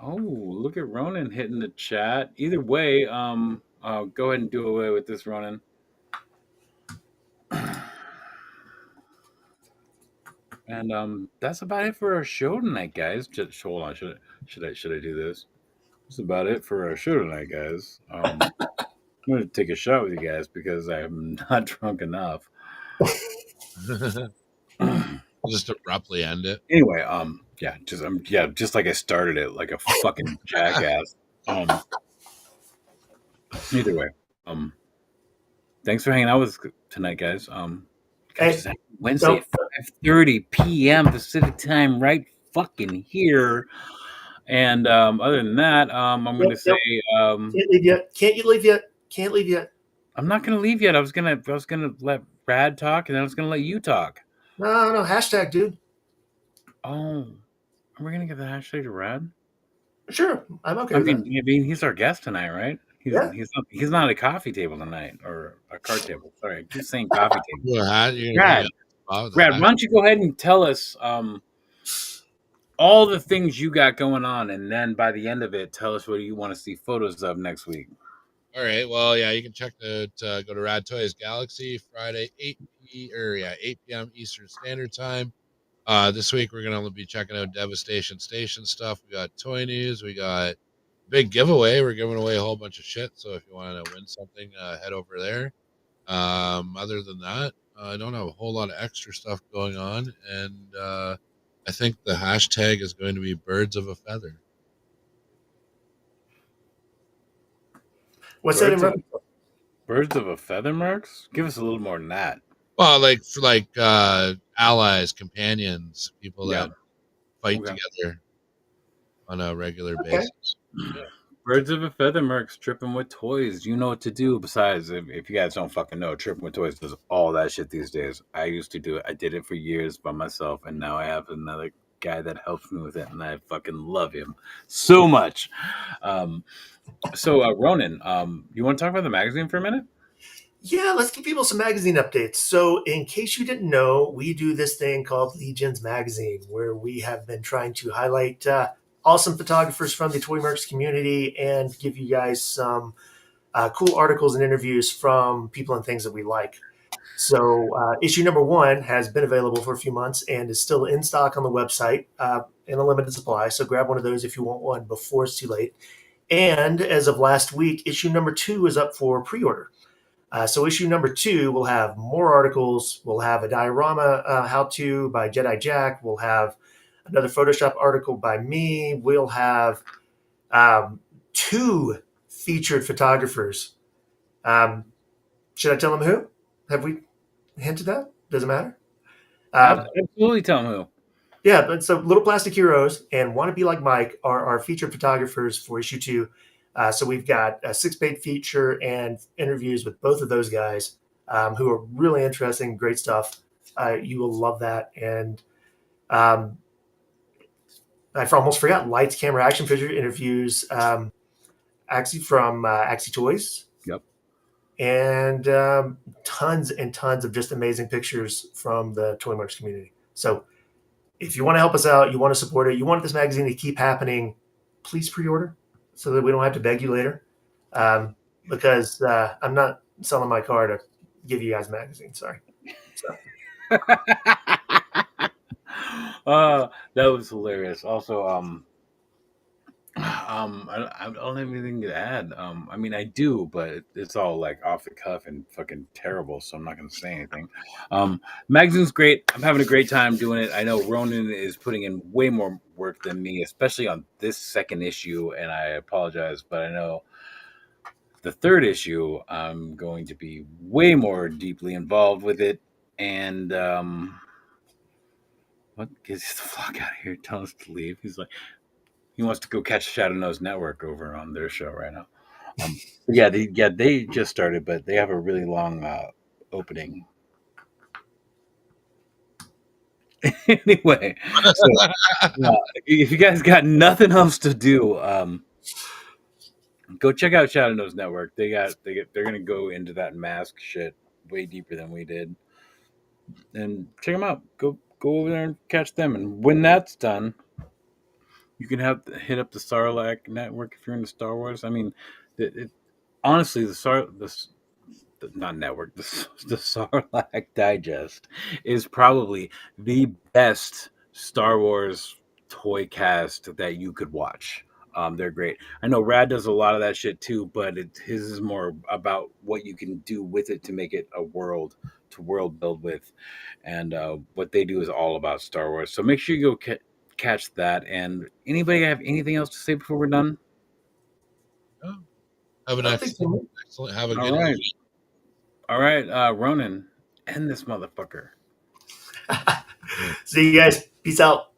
Oh, look at Ronan hitting the chat. Either way, go ahead and do away with this, Ronan. And that's about it for our show tonight, guys. Just hold on, should I do this? That's about it for our show tonight, guys. I'm going to take a shot with you guys because I'm not drunk enough. Just abruptly end it. Anyway, just like I started it, like a fucking jackass. Either way, thanks for hanging out with us tonight, guys. Wednesday at 5:30 p.m. Pacific time, right fucking here. And other than that, I'm going to say, can't leave yet. Can't you leave yet? Can't leave yet. I'm not going to leave yet. I was gonna let Brad talk, and then I was going to let you talk. No, hashtag, dude. Oh, are we going to give the hashtag to Brad? Sure, I'm okay. I mean, he's our guest tonight, right? He's not at a coffee table tonight or a card table. Sorry, I keep saying coffee table. Brad, why don't you go ahead and tell us all the things you got going on, and then by the end of it, tell us what you want to see photos of next week. All right. Well, yeah, you can check go to Radtoyzgalaxy Friday 8 p.m. Eastern Standard Time. This week we're gonna be checking out Devastation Station stuff. We got toy news. We got big giveaway. We're giving away a whole bunch of shit. So if you want to win something, head over there. Other than that, I don't have a whole lot of extra stuff going on, and I think the hashtag is going to be birds of a feather. What's that in reference? Birds of a feather, Mercs? Give us a little more than that. Well, like allies, companions, people that fight together on a regular basis. Yeah. Birds of a feather, Mercs, tripping with toys. You know what to do. Besides, if you guys don't fucking know, tripping with toys does all that shit these days. I used to do it. I did it for years by myself, and now I have another guy that helps me with it, and I fucking love him so much. So, Ronan, you want to talk about the magazine for a minute? Yeah, let's give people some magazine updates. So, in case you didn't know, we do this thing called Legion's Magazine, where we have been trying to highlight awesome photographers from the ToyMercs community and give you guys some cool articles and interviews from people and things that we like. So, issue number 1 has been available for a few months and is still in stock on the website in a limited supply. So, grab one of those if you want one before it's too late. And as of last week, issue number 2 is up for pre-order. So issue number 2 will have more articles. We'll have a diorama how-to by Jedi Jack. We'll have another Photoshop article by me. We'll have 2 featured photographers. Should I tell them who? Have we hinted that? Doesn't matter. Absolutely tell them who. Yeah, but so Little Plastic Heroes and Want to Be Like Mike are our featured photographers for issue 2. So we've got a 6-page feature and interviews with both of those guys, who are really interesting, great stuff. You will love that. And I almost forgot Lights, Camera, Action Figure interviews, Axie from Axie Toys. Yep. And tons and tons of just amazing pictures from the ToyMercs community. So if you want to help us out, you want to support it, you want this magazine to keep happening, please pre-order so that we don't have to beg you later. Because I'm not selling my car to give you guys a magazine. Sorry. So. That was hilarious. Also, I don't have anything to add. I mean, I do, but it's all like off the cuff and fucking terrible, so I'm not going to say anything. Magazine's great. I'm having a great time doing it. I know Ronan is putting in way more work than me, especially on this second issue, and I apologize, but I know the third issue, I'm going to be way more deeply involved with it. And what gets the fuck out of here? Tell us to leave. He's like, he wants to go catch Shadow Nose Network over on their show right now. They just started, but they have a really long opening. Anyway, so, if you guys got nothing else to do, go check out Shadow Nose Network. They're gonna go into that mask shit way deeper than we did, and check them out. Go over there and catch them. And when that's done, you can hit up the Sarlacc network if you're into Star Wars. I mean, honestly, not network, the Sarlacc Digest is probably the best Star Wars toy cast that you could watch. They're great. I know Rad does a lot of that shit too, but his is more about what you can do with it to make it a world to world build with, and what they do is all about Star Wars. So make sure you go catch that. And anybody have anything else to say before we're done? Oh, have an excellent. Have a good right. All right, Ronan, end this motherfucker. See you guys. Peace out.